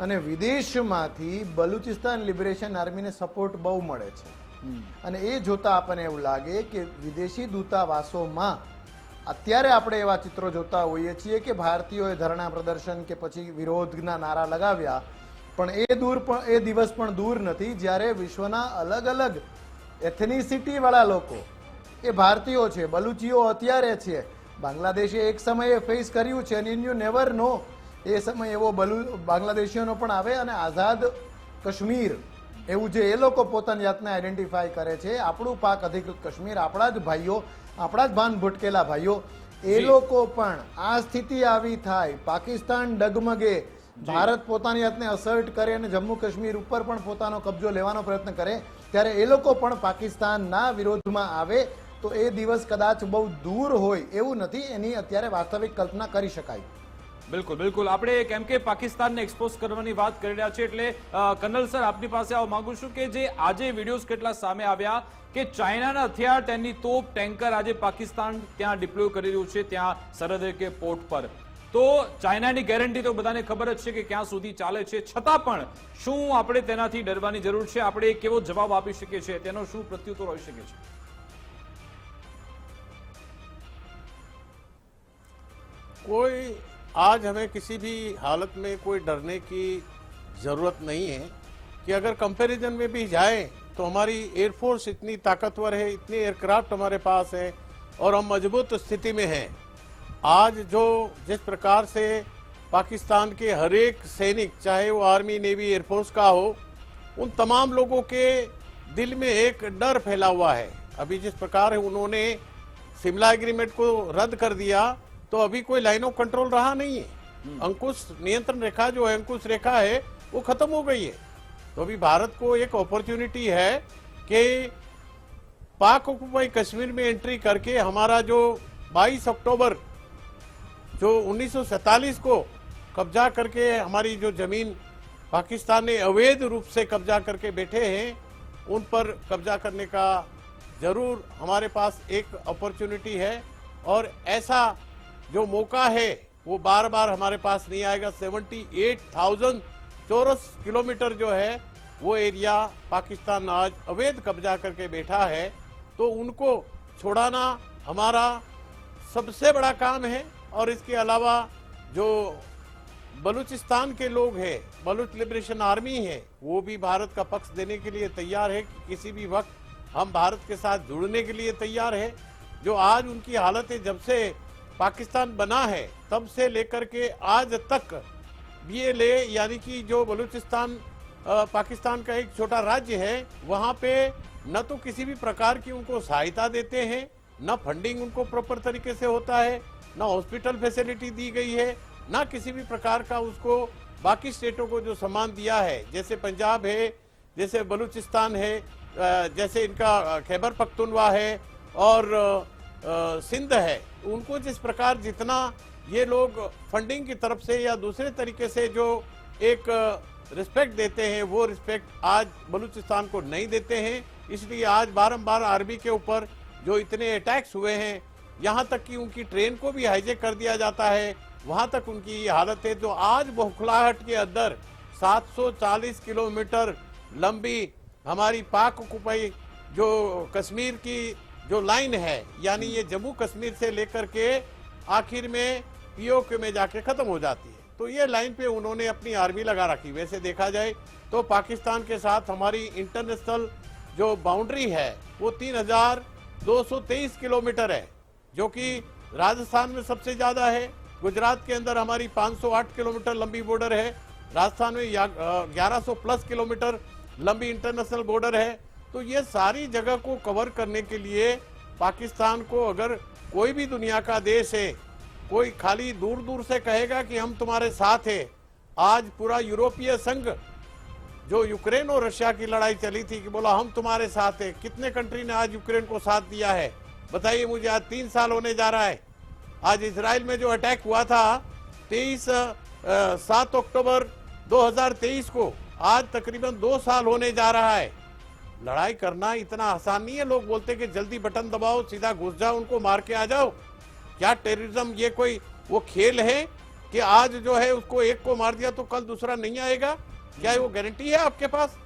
અને વિદેશમાંથી બલુચિસ્તાન લિબરેશન આર્મીને સપોર્ટ બહુ મળે છે. અને એ જોતા આપણને એવું લાગે કે વિદેશી દૂતાવાસોમાં અત્યારે આપણે એવા ચિત્રો જોતા હોઈએ છીએ કે ભારતીયોએ ધરણા પ્રદર્શન કે પછી વિરોધના નારા લગાવ્યા, પણ એ દિવસ પણ દૂર નથી જ્યારે વિશ્વના અલગ અલગ એથેનિસિટી વાળા લોકો એ ભારતીયો છે, બલુચીઓ અત્યારે છે. બાંગ્લાદેશે એક સમયે ફેસ કર્યું છે અને યુ નેવર નો એ સમય એવો બાંગ્લાદેશીઓનો પણ આવે અને આઝાદ કાશ્મીર એવું જે એ લોકો પોતાની જાતને આઈડેન્ટિફાય કરે છે, આપણું પાક અધિકૃત કાશ્મીર, આપણા જ ભાઈઓ, આપણા જ ભાન ભટકેલા ભાઈઓ, એ લોકો પણ આ સ્થિતિ આવી થાય, પાકિસ્તાન ડગમગે, ભારત પોતાની જાતને અસર્ટ કરે અને જમ્મુ કાશ્મીર ઉપર પણ પોતાનો કબજો લેવાનો પ્રયત્ન કરે, ત્યારે એ લોકો પણ પાકિસ્તાનના વિરોધમાં આવે તો એ દિવસ કદાચ બહુ દૂર હોય એવું નથી. એની અત્યારે વાસ્તવિક કલ્પના કરી શકાય. બિલકુલ બિલકુલ. આપણે કેમ કે પાકિસ્તાનને એક્સપોઝ કરવાની વાત કરી રહ્યા છે એટલે કર્નલ સર આપની પાસે આવવા માંગુ છું કે જે આજે વિડીયોઝ કેટલા સામે આવ્યા કે ચાઇનાના હથિયાર, તેની તોપ, ટેન્કર આજે પાકિસ્તાન ત્યાં ડિપ્લોય કરી રહ્યું છે ત્યાં સરહદે કે પોર્ટ પર. તો ચાઇનાની ગેરંટી તો બધાને ખબર જ છે કે ક્યાં સુધી ચાલે છે, છતાં પણ શું આપણે તેનાથી ડરવાની જરૂર છે? આપણે કેવો જવાબ આપી શકીએ છીએ? તેનો શું પ્રત્યુત્તર હોઈ શકે છે? कोई आज हमें किसी भी हालत में कोई डरने की जरूरत नहीं है कि अगर कंपैरिजन में भी जाए तो हमारी एयरफोर्स इतनी ताकतवर है, इतने एयरक्राफ्ट हमारे पास है और हम मजबूत स्थिति में हैं। आज जो जिस प्रकार से पाकिस्तान के हर एक सैनिक, चाहे वो आर्मी, नेवी, एयरफोर्स का हो, उन तमाम लोगों के दिल में एक डर फैला हुआ है। अभी जिस प्रकार उन्होंने शिमला एग्रीमेंट को रद्द कर दिया तो अभी कोई लाइन ऑफ कंट्रोल रहा नहीं है। अंकुश नियंत्रण रेखा जो है, अंकुश रेखा है, वो खत्म हो गई है। तो अभी भारत को एक अपॉर्चुनिटी है कि पाक ऑक्युपाई कश्मीर में एंट्री करके हमारा जो 22 अक्टूबर जो 1947 को कब्जा करके हमारी जो जमीन पाकिस्तान ने अवैध रूप से कब्जा करके बैठे हैं, उन पर कब्जा करने का जरूर हमारे पास एक अपॉर्चुनिटी है और ऐसा जो मौका है वो बार बार हमारे पास नहीं आएगा। 78,000 चौरस किलोमीटर जो है वो एरिया पाकिस्तान आज अवैध कब्जा करके बैठा है, तो उनको छुड़ाना हमारा सबसे बड़ा काम है। और इसके अलावा जो बलूचिस्तान के लोग हैं, बलूच लिबरेशन आर्मी है, वो भी भारत का पक्ष देने के लिए तैयार है कि किसी भी वक्त हम भारत के साथ जुड़ने के लिए तैयार है। जो आज उनकी हालत है, जब से पाकिस्तान बना है तब से लेकर के आज तक BLA यानी कि जो बलूचिस्तान पाकिस्तान का एक छोटा राज्य है, वहाँ पे न तो किसी भी प्रकार की उनको सहायता देते हैं, न फंडिंग उनको प्रॉपर तरीके से होता है, न हॉस्पिटल फैसिलिटी दी गई है, न किसी भी प्रकार का उसको बाकी स्टेटों को जो सम्मान दिया है, जैसे पंजाब है, जैसे बलूचिस्तान है, जैसे इनका खैबर पख्तूनवा है और सिंध है, उनको जिस प्रकार जितना ये लोग फंडिंग की तरफ से या दूसरे तरीके से जो एक रिस्पेक्ट देते हैं, वो रिस्पेक्ट आज बलूचिस्तान को नहीं देते हैं। इसलिए आज बारंबार आर्मी के ऊपर जो इतने अटैक्स हुए हैं, यहाँ तक कि उनकी ट्रेन को भी हाईजैक कर दिया जाता है, वहाँ तक उनकी ये हालत है। जो आज बौखलाहट के अंदर 740 किलोमीटर लंबी हमारी पाक ऑक्युपाई जो कश्मीर की जो लाइन है, यानी ये जम्मू कश्मीर से लेकर के आखिर में POK में जाके खत्म हो जाती है, तो ये लाइन पे उन्होंने अपनी आर्मी लगा रखी। वैसे देखा जाए तो पाकिस्तान के साथ हमारी इंटरनेशनल जो बाउंड्री है वो 3,223 किलोमीटर है, जो कि राजस्थान में सबसे ज्यादा है। गुजरात के अंदर हमारी 508 किलोमीटर लंबी बॉर्डर है, राजस्थान में 1100 प्लस किलोमीटर लंबी इंटरनेशनल बॉर्डर है। तो ये सारी जगह को कवर करने के लिए पाकिस्तान को अगर कोई भी दुनिया का देश है, कोई खाली दूर दूर से कहेगा कि हम तुम्हारे साथ हैं। आज पूरा यूरोपीय संघ जो यूक्रेन और रशिया की लड़ाई चली थी कि बोला हम तुम्हारे साथ हैं, कितने कंट्री ने आज यूक्रेन को साथ दिया है बताइए मुझे। आज 3 साल होने जा रहा है। आज इजराइल में जो अटैक हुआ था 7 अक्टूबर 2023 को, आज तकरीबन 2 साल होने जा रहा है। लड़ाई करना इतना आसान नहीं है। लोग बोलते कि जल्दी बटन दबाओ, सीधा घुस जाओ, उनको मार के आ जाओ। क्या टेररिज्म ये कोई वो खेल है कि आज जो है उसको एक को मार दिया तो कल दूसरा नहीं आएगा? क्या वो गारंटी है आपके पास?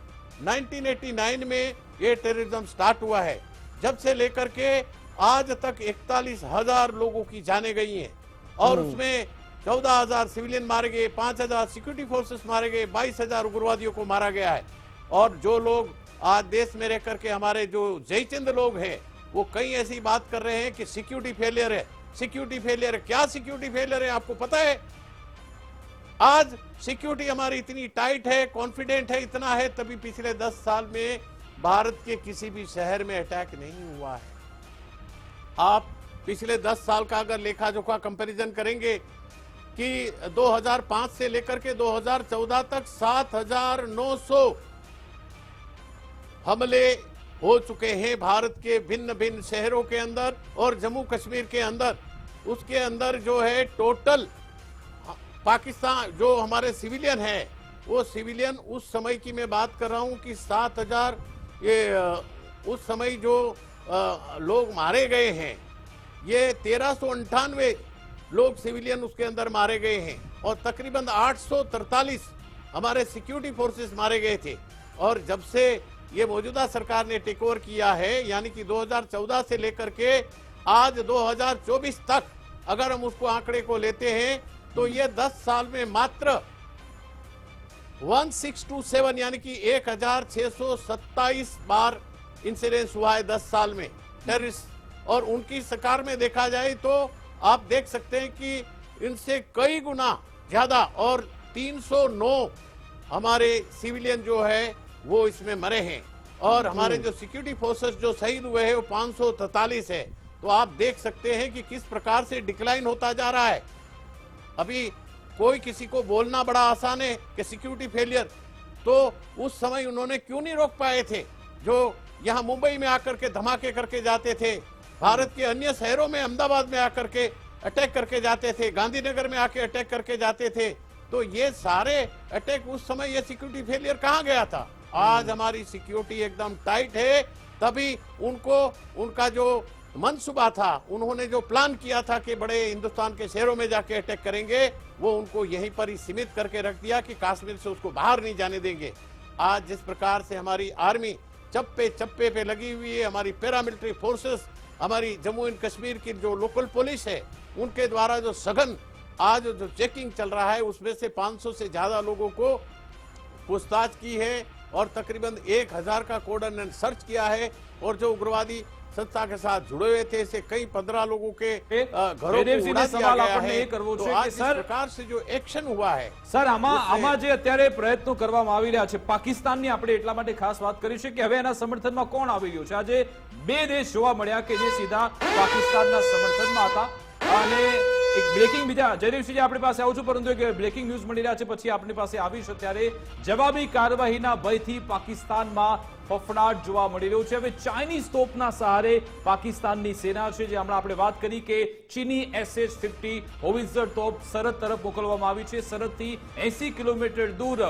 1989 में ये टेररिज्म स्टार्ट हुआ है, जब से लेकर के आज तक 41,000 लोगों की जाने गई हैं और उसमें 14,000 सिविलियन मारे गए, 5,000 सिक्योरिटी फोर्सेस मारे गए, 22,000 उग्रवादियों को मारा गया है। और जो लोग आज देश में रह करके हमारे जो जयचंद लोग हैं, वो कई ऐसी बात कर रहे हैं कि सिक्योरिटी फेलियर है, सिक्योरिटी फेलियर है। क्या सिक्योरिटी फेलियर है आपको पता है? आज सिक्योरिटी हमारी इतनी टाइट है, कॉन्फिडेंट है, इतना है, तभी पिछले 10 साल में भारत के किसी भी शहर में अटैक नहीं हुआ है। आप पिछले 10 साल का अगर लेखा जोखा कंपैरिजन करेंगे कि 2005 से लेकर के 2014 तक 7,900 हमले हो चुके हैं भारत के भिन्न भिन्न शहरों के अंदर और जम्मू कश्मीर के अंदर। उसके अंदर जो है टोटल पाकिस्तान जो हमारे सिविलियन है, वो सिविलियन उस समय की मैं बात कर रहा हूं कि 7,000 ये उस समय जो लोग मारे गए हैं, ये 1398 लोग सिविलियन उसके अंदर मारे गए हैं और तकरीबन 843 हमारे सिक्योरिटी फोर्सेस मारे गए थे। और जब से ये मौजूदा सरकार ने टेक ओवर किया है, यानी कि 2014 से लेकर के आज 2024 तक अगर हम उसको आंकड़े को लेते हैं तो ये 10 साल में मात्र 1627 यानी कि 1627 बार इंसिडेंस हुआ है 10 साल में टेररिस्ट। और उनकी सरकार में देखा जाए तो आप देख सकते हैं कि इनसे कई गुना ज्यादा और 309 हमारे सिविलियन जो है वो इसमें मरे हैं और हमारे जो सिक्योरिटी फोर्सेस जो शहीद हुए हैं वो 543 है। तो आप देख सकते हैं कि किस प्रकार से डिक्लाइन होता जा रहा है। अभी कोई किसी को बोलना बड़ा आसान है कि सिक्योरिटी फेलियर, तो उस समय उन्होंने क्यों नहीं रोक पाए थे? जो यहाँ मुंबई में आकर के धमाके करके जाते थे, भारत के अन्य शहरों में अहमदाबाद में आकर के अटैक करके जाते थे, गांधीनगर में आके अटैक करके जाते थे, तो ये सारे अटैक उस समय ये सिक्योरिटी फेलियर कहाँ गया था? आज हमारी सिक्योरिटी एकदम टाइट है, तभी उनको उनका जो मनसूबा था, उन्होंने जो प्लान किया था कि बड़े हिंदुस्तान के शहरों में जाके अटैक करेंगे, वो उनको यहीं पर ही सीमित करके रख दिया कि कश्मीर से उसको बाहर नहीं जाने देंगे। आज जिस प्रकार से हमारी आर्मी चप्पे चप्पे पे लगी हुई है, हमारी पैरामिलिट्री फोर्सेस, हमारी जम्मू एंड कश्मीर की जो लोकल पुलिस है, उनके द्वारा जो सघन आज जो चेकिंग चल रहा है, उसमें से 500 से ज्यादा लोगों को पूछताछ की है और तकरीबन 1000 का कोर्डन सर्च किया है। और जो उग्रवादी संस्था के साथ जुड़े हुए थे, से कई 15 लोगों के घरों को उड़ा दिया गया है। तो आज इस प्रकार से जो एक्शन हुआ है સર, આમાં જે અત્યારે પ્રયત્નો કરવામાં આવી રહ્યા છે, પાકિસ્તાનની આપણે એટલા માટે ખાસ વાત કરી છે કે હવે એના સમર્થનમાં કોણ આવી રહ્યું છે? આજે બે દેશ જોવા મળ્યા કે જે સીધા પાકિસ્તાનના સમર્થનમાં હતા અને એક બ્રેકિંગ બીજા જયદેવસિંહજી આપણી પાસે આવું છું, પરંતુ એક બ્રેકિંગ ન્યૂઝ મળી રહ્યા છે, પછી આપણી પાસે આવીશ ત્યારે જવાબી કાર્યવાહીના ભયથી પાકિસ્તાનમાં ફફડાટ જોવા મળી રહ્યો છે। હવે ચાઇનીઝ તોપના સહારે પાકિસ્તાનની સેના છે, જે હમણાં આપણે વાત કરી કે ચીની SH-50 હોવિત્ઝર તોપ સરહદ તરફ મોકલવામાં આવી છે। સરહદથી 80 કિલોમીટર દૂર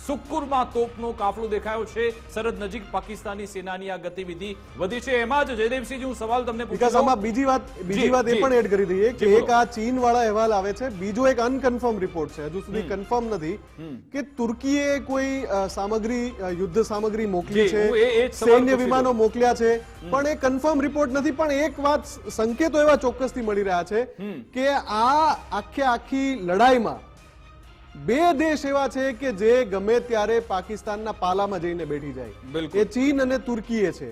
સુક્કુરમાં તોપનો કાફલો દેખાયો છે। સરહદ નજીક પાકિસ્તાની સેનાની આ ગતિવિધિ વધી છે। એમાં જ જયદેવસિંહજી હું સવાલ તમને પૂછું વિકાસ, આમાં બીજી વાત એ પણ એડ કરી દઈએ કે એક આ ચીન વાળા અહેવાલ આવે છે, બીજો એક અનકન્ફર્મ રિપોર્ટ છે, હજુ સુધી કન્ફર્મ નથી કે તુર્કીએ કોઈ સામગ્રી, યુદ્ધ સામગ્રી મોકલી છે, સૈન્ય વિમાનો મોકલ્યા છે, પણ એ કન્ફર્મ રિપોર્ટ નથી। પણ એક વાત, સંકેતો એવા ચોક્કસથી મળી રહ્યા છે કે આ આખી લડાઈમાં બે દેશ એવા છે કે જે ગમે ત્યારે પાકિસ્તાનના પાલામાં જઈને બેઠી જાય, એ ચીન અને તુર્કીએ છે।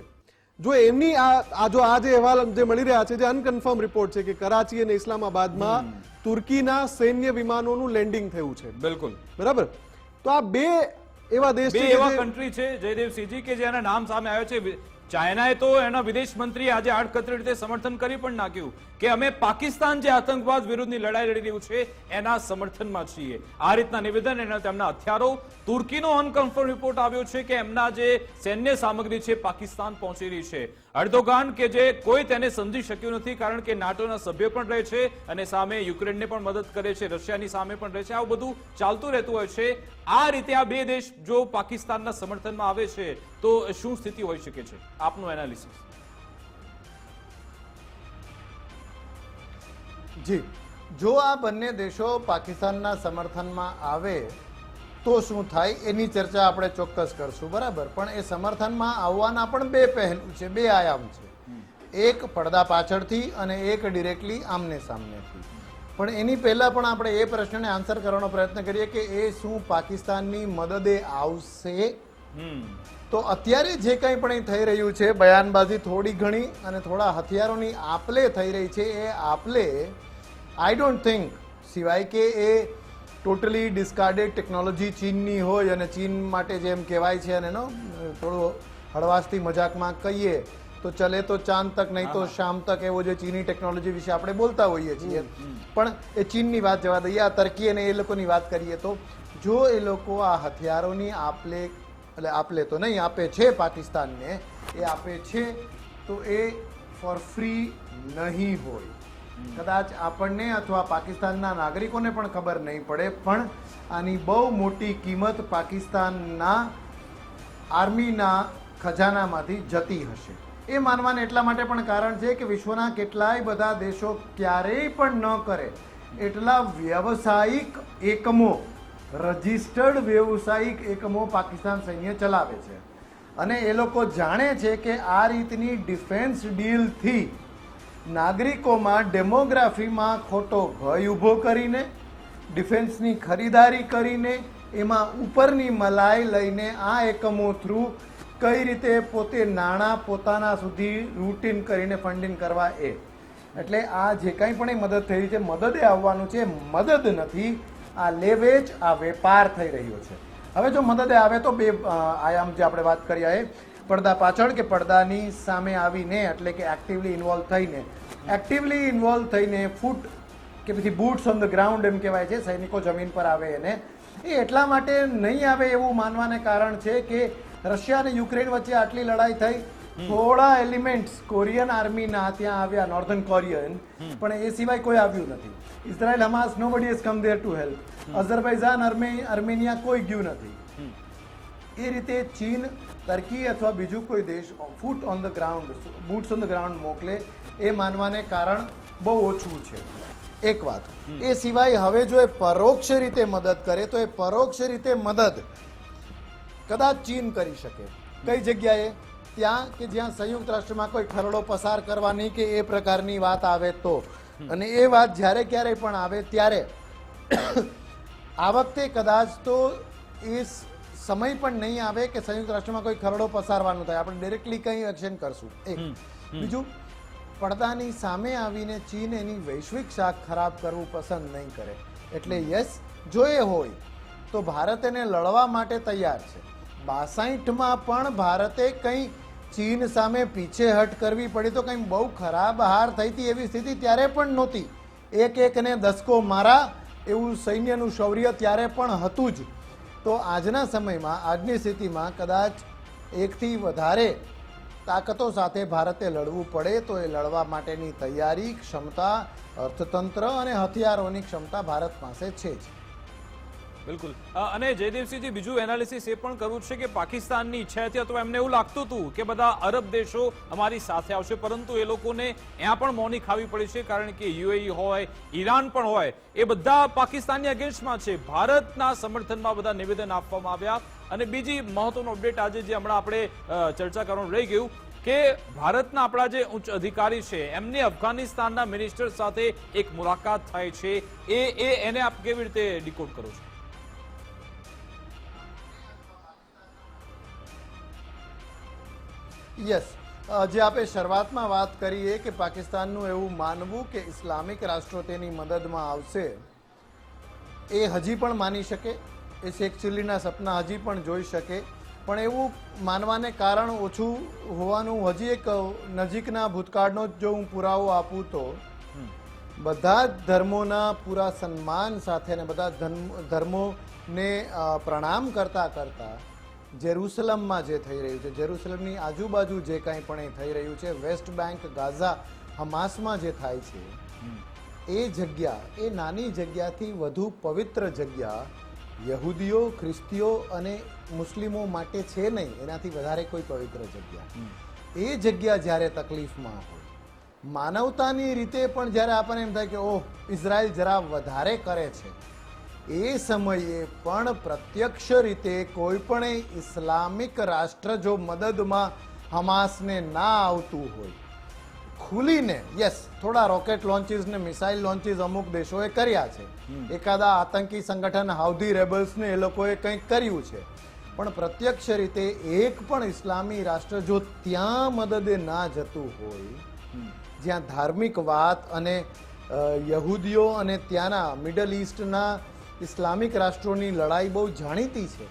જો એમની આ જે અહેવાલ જે મળી રહ્યા છે, જે અનકન્ફર્મ રિપોર્ટ છે કે કરાચી અને ઇસ્લામાબાદમાં તુર્કીના સૈન્ય વિમાનોનું લેન્ડિંગ થયું છે, બિલકુલ બરાબર। તો આ બે એવા દેશ છે, એવા કન્ટ્રી છે જયદેવસિંહજી કે જેના નામ સામે આવ્યો છે। ચાઇનાએ તો એના વિદેશ મંત્રી આજે આડકતરી રીતે સમર્થન કરી પણ નાખ્યું કે અમે પાકિસ્તાન જે આતંકવાદ વિરુદ્ધની લડાઈ લડી રહ્યું છે એના સમર્થનમાં છીએ। આ રીતના નિવેદન, એના તેમના હથિયારો, તુર્કીનો અનકન્ફર્મ રિપોર્ટ આવ્યો છે કે એમના જે સૈન્ય સામગ્રી છે પાકિસ્તાન પહોંચી રહી છે। અર્દોગાન કે જે કોઈ તેને સમજી શક્યું નથી, કારણ કે નાટોના સભ્ય પણ રહે છે અને સામે યુક્રેનને પણ મદદ કરે છે, રશિયાની સામે પણ રહે છે, આવું બધું ચાલતું રહેતું હોય છે। આ રીતે આ બે દેશ જો પાકિસ્તાનના સમર્થનમાં આવે છે તો શું સ્થિતિ હોઈ શકે છે? આપનું એનાલિસિસ। જી, જો આ બંને દેશો પાકિસ્તાનના સમર્થનમાં આવે તો શું થાય એની ચર્ચા આપણે ચોક્કસ કરશું, બરાબર। પણ એ સમર્થનમાં આવવાના પણ બે પહેલું છે, બે આયામ છે, એક પડદા પાછળથી અને એક ડિરેક્ટલી આમને સામનેથી। પણ એની પહેલા પણ આપણે એ પ્રશ્નને આન્સર કરવાનો પ્રયત્ન કરીએ કે એ શું પાકિસ્તાનની મદદે આવશે? તો અત્યારે જે કંઈ પણ થઈ રહ્યું છે, બયાનબાજી થોડી ઘણી અને થોડા હથિયારોની આપલે થઈ રહી છે, એ આપલે આઈ ડોન્ટ થિંક, સિવાય કે એ ટોટલી ડિસ્કાર્ડેડ ટેકનોલોજી ચીનની હોય અને ચીન માટે જેમ કહેવાય છે, અને એનો થોડો હળવાશથી મજાકમાં કહીએ તો ચલે તો ચાંદ તક નહીં તો શામ તક, એવો જે ચીની ટેકનોલોજી વિશે આપણે બોલતા હોઈએ છીએ। પણ એ ચીનની વાત જવા દઈએ, આ તર્કી અને એ લોકોની વાત કરીએ તો જો એ લોકો આ હથિયારોની આપલે, એટલે આપલે તો નહીં, આપે છે પાકિસ્તાનને, એ આપે છે તો એ ફોર ફ્રી નહીં હોય। કદાચ આપણને અથવા પાકિસ્તાનના નાગરિકોને પણ ખબર નહીં પડે, પણ આની બહુ મોટી કિંમત પાકિસ્તાનના આર્મીના ખજાનામાંથી જતી હશે। એ માનવાને એટલા માટે પણ કારણ છે કે વિશ્વના કેટલાય બધા દેશો ક્યારેય પણ ન કરે એટલા વ્યવસાયિક એકમો, રજિસ્ટર્ડ વ્યવસાયિક એકમો પાકિસ્તાન સૈન્ય ચલાવે છે. અને એ લોકો જાણે છે કે આ રીતની ડિફેન્સ ડીલથી નાગરિકોમાં ડેમોગ્રાફીમાં ખોટો ભય ઊભો કરીને, ડિફેન્સની ખરીદારી કરીને, એમાં ઉપરની મલાઈ લઈને આ એકમો થ્રુ કઈ રીતે પોતે નાણાં પોતાના સુધી રૂટીન કરીને ફંડિંગ કરવા એ. એટલે આ જે કંઈ પણ એ મદદ થઈ રહી છે, મદદે આવવાનું છે, મદદ નથી, આ લેવેચ, આ વેપાર થઈ રહ્યો છે. હવે જો મદદે આવે તો બે આયામ જે આપણે વાત કરીએ એ પડદા પાછળ કે પડદાની સામે આવીને, એટલે કે એક્ટિવલી ઇન્વોલ્વ થઈને ફૂટ કે પછી બૂટ્સ ઓન ધ ગ્રાઉન્ડ એમ કહેવાય છે, સૈનિકો જમીન પર આવે એને, એ એટલા માટે નહીં આવે એવું માનવાને કારણ છે કે રશિયા અને યુક્રેન વચ્ચે આટલી લડાઈ થઈ, થોડા એલિમેન્ટ્સ કોરિયન આર્મીના ત્યાં આવ્યા, નોર્ધન કોરિયન, પણ એ સિવાય કોઈ આવ્યું નથી. Israel, Hamas, nobody has come there to help. Azerbaijan, Armenia કોઈ ગયું નથી. એ રીતે ચીન, ટર્કી અથવા બીજું કોઈ દેશ ફૂટ on the ground, boots on the ground મોકલે એ માનવાને કારણ બહુ ઓછું છે. એક વાત. એ સિવાય હવે જો એ પરોક્ષ રીતે મદદ કરે તો એ પરોક્ષ રીતે મદદ કદાચ ચીન કરી શકે. કઈ જગ્યાએ? ત્યાં કે જ્યાં સંયુક્ત રાષ્ટ્રમાં કોઈ ખરડો પસાર કરવાની કે એ પ્રકારની વાત આવે તો. અને એ વાત જ્યારે ક્યારેય પણ આવે ત્યારે આ વખતે કદાચ તો એ સમય પણ નહીં આવે કે સંયુક્ત રાષ્ટ્રમાં કોઈ ખરડો પસારવાનું થાય, આપણે ડાયરેક્ટલી કંઈ એક્શન કરશું. એક. બીજું, પડદાની સામે આવીને ચીન એની વૈશ્વિક શાખ ખરાબ કરવું પસંદ નહીં કરે. એટલે યસ, જો એ હોય તો ભારત એને લડવા માટે તૈયાર છે. 62માં પણ ભારતે કંઈ ચીન સામે પીછેહટ કરવી પડી તો કંઈ બહુ ખરાબ હાર થઈ હતી એવી સ્થિતિ ત્યારે પણ નહોતી. એકને દસકો મારા એવું સૈન્યનું શૌર્ય ત્યારે પણ હતું જ. તો આજના સમયમાં, આજની સ્થિતિમાં કદાચ એકથી વધારે તાકાતો સાથે ભારતે લડવું પડે તો એ લડવા માટેની તૈયારી, ક્ષમતા, અર્થતંત્ર અને હથિયારોની ક્ષમતા ભારત પાસે છે જ. બિલકુલ. અને જયદેવસિંહજી, બીજું એનાલિસિસ એ પણ કરવું છે કે પાકિસ્તાનની ઈચ્છા હતી અથવા એમને એવું લાગતું હતું કે બધા અરબ દેશો અમારી સાથે આવશે, પરંતુ એ લોકોને ત્યાં પણ મૌની ખાવી પડી છે, કારણ કે યુએઈ હોય, ઈરાન પણ હોય, એ બધા પાકિસ્તાનની અગેન્સ્ટમાં છે. ભારતના સમર્થનમાં બધા નિવેદન આપવામાં આવ્યા. અને બીજી મહત્વનો અપડેટ આજે જે હમણાં આપણે ચર્ચા કરવાનું રહી ગયું કે ભારતના આપણા જે ઉચ્ચ અધિકારી છે એમની અફઘાનિસ્તાનના મિનિસ્ટર સાથે એક મુલાકાત થાય છે. એને આપ કેવી રીતે ડીકોડ કરો છો? યસ, જે આપણે શરૂઆતમાં વાત કરીએ કે પાકિસ્તાનનું એવું માનવું કે ઇસ્લામિક રાષ્ટ્રો તેની મદદમાં આવશે, એ હજી પણ માની શકે, એ શેખ ચિલ્લીના સપના હજી પણ જોઈ શકે, પણ એવું માનવાને કારણ ઓછું હોવાનું હજી એક નજીકના ભૂતકાળનો જો હું પુરાવો આપું તો બધા જ ધર્મોના પૂરા સન્માન સાથે અને બધા ધર્મોને પ્રણામ કરતા કરતા જેરુસલમમાં જે થઈ રહ્યું છે, જેરુસલમની આજુબાજુ જે કાંઈ પણ એ થઈ રહ્યું છે, વેસ્ટ બેંક, ગાઝા, હમાસમાં જે થાય છે, એ જગ્યા, એ નાની જગ્યાથી વધુ પવિત્ર જગ્યા યહૂદીઓ, ખ્રિસ્તીઓ અને મુસ્લિમો માટે છે નહીં, એનાથી વધારે કોઈ પવિત્ર જગ્યા. એ જગ્યા જ્યારે તકલીફમાં હોય, માનવતાની રીતે પણ જ્યારે આપણને એમ થાય કે ઓહ, ઇઝરાયલ જરા વધારે કરે છે, એ સમયે પણ પ્રત્યક્ષ રીતે કોઈ પણ ઇસ્લામિક રાષ્ટ્ર જો મદદમાં હમાસને ના આવતું હોય, ખુલીને, યસ, થોડા રોકેટ લોન્ચીસ ને મિસાઇલ લોન્ચીસ અમુક દેશોએ કર્યા છે, એકાદા આતંકી સંગઠન હાઉધી રેબલ્સને એ લોકોએ કંઈક કર્યું છે, પણ પ્રત્યક્ષ રીતે એક પણ ઇસ્લામી રાષ્ટ્ર જો ત્યાં મદદે ના જતું હોય, જ્યાં ધાર્મિક વાત અને યહૂદીઓ અને ત્યાંના મિડલ ઇસ્ટના ઇસ્લામિક રાષ્ટ્રોની લડાઈ બહુ જાણીતી છે,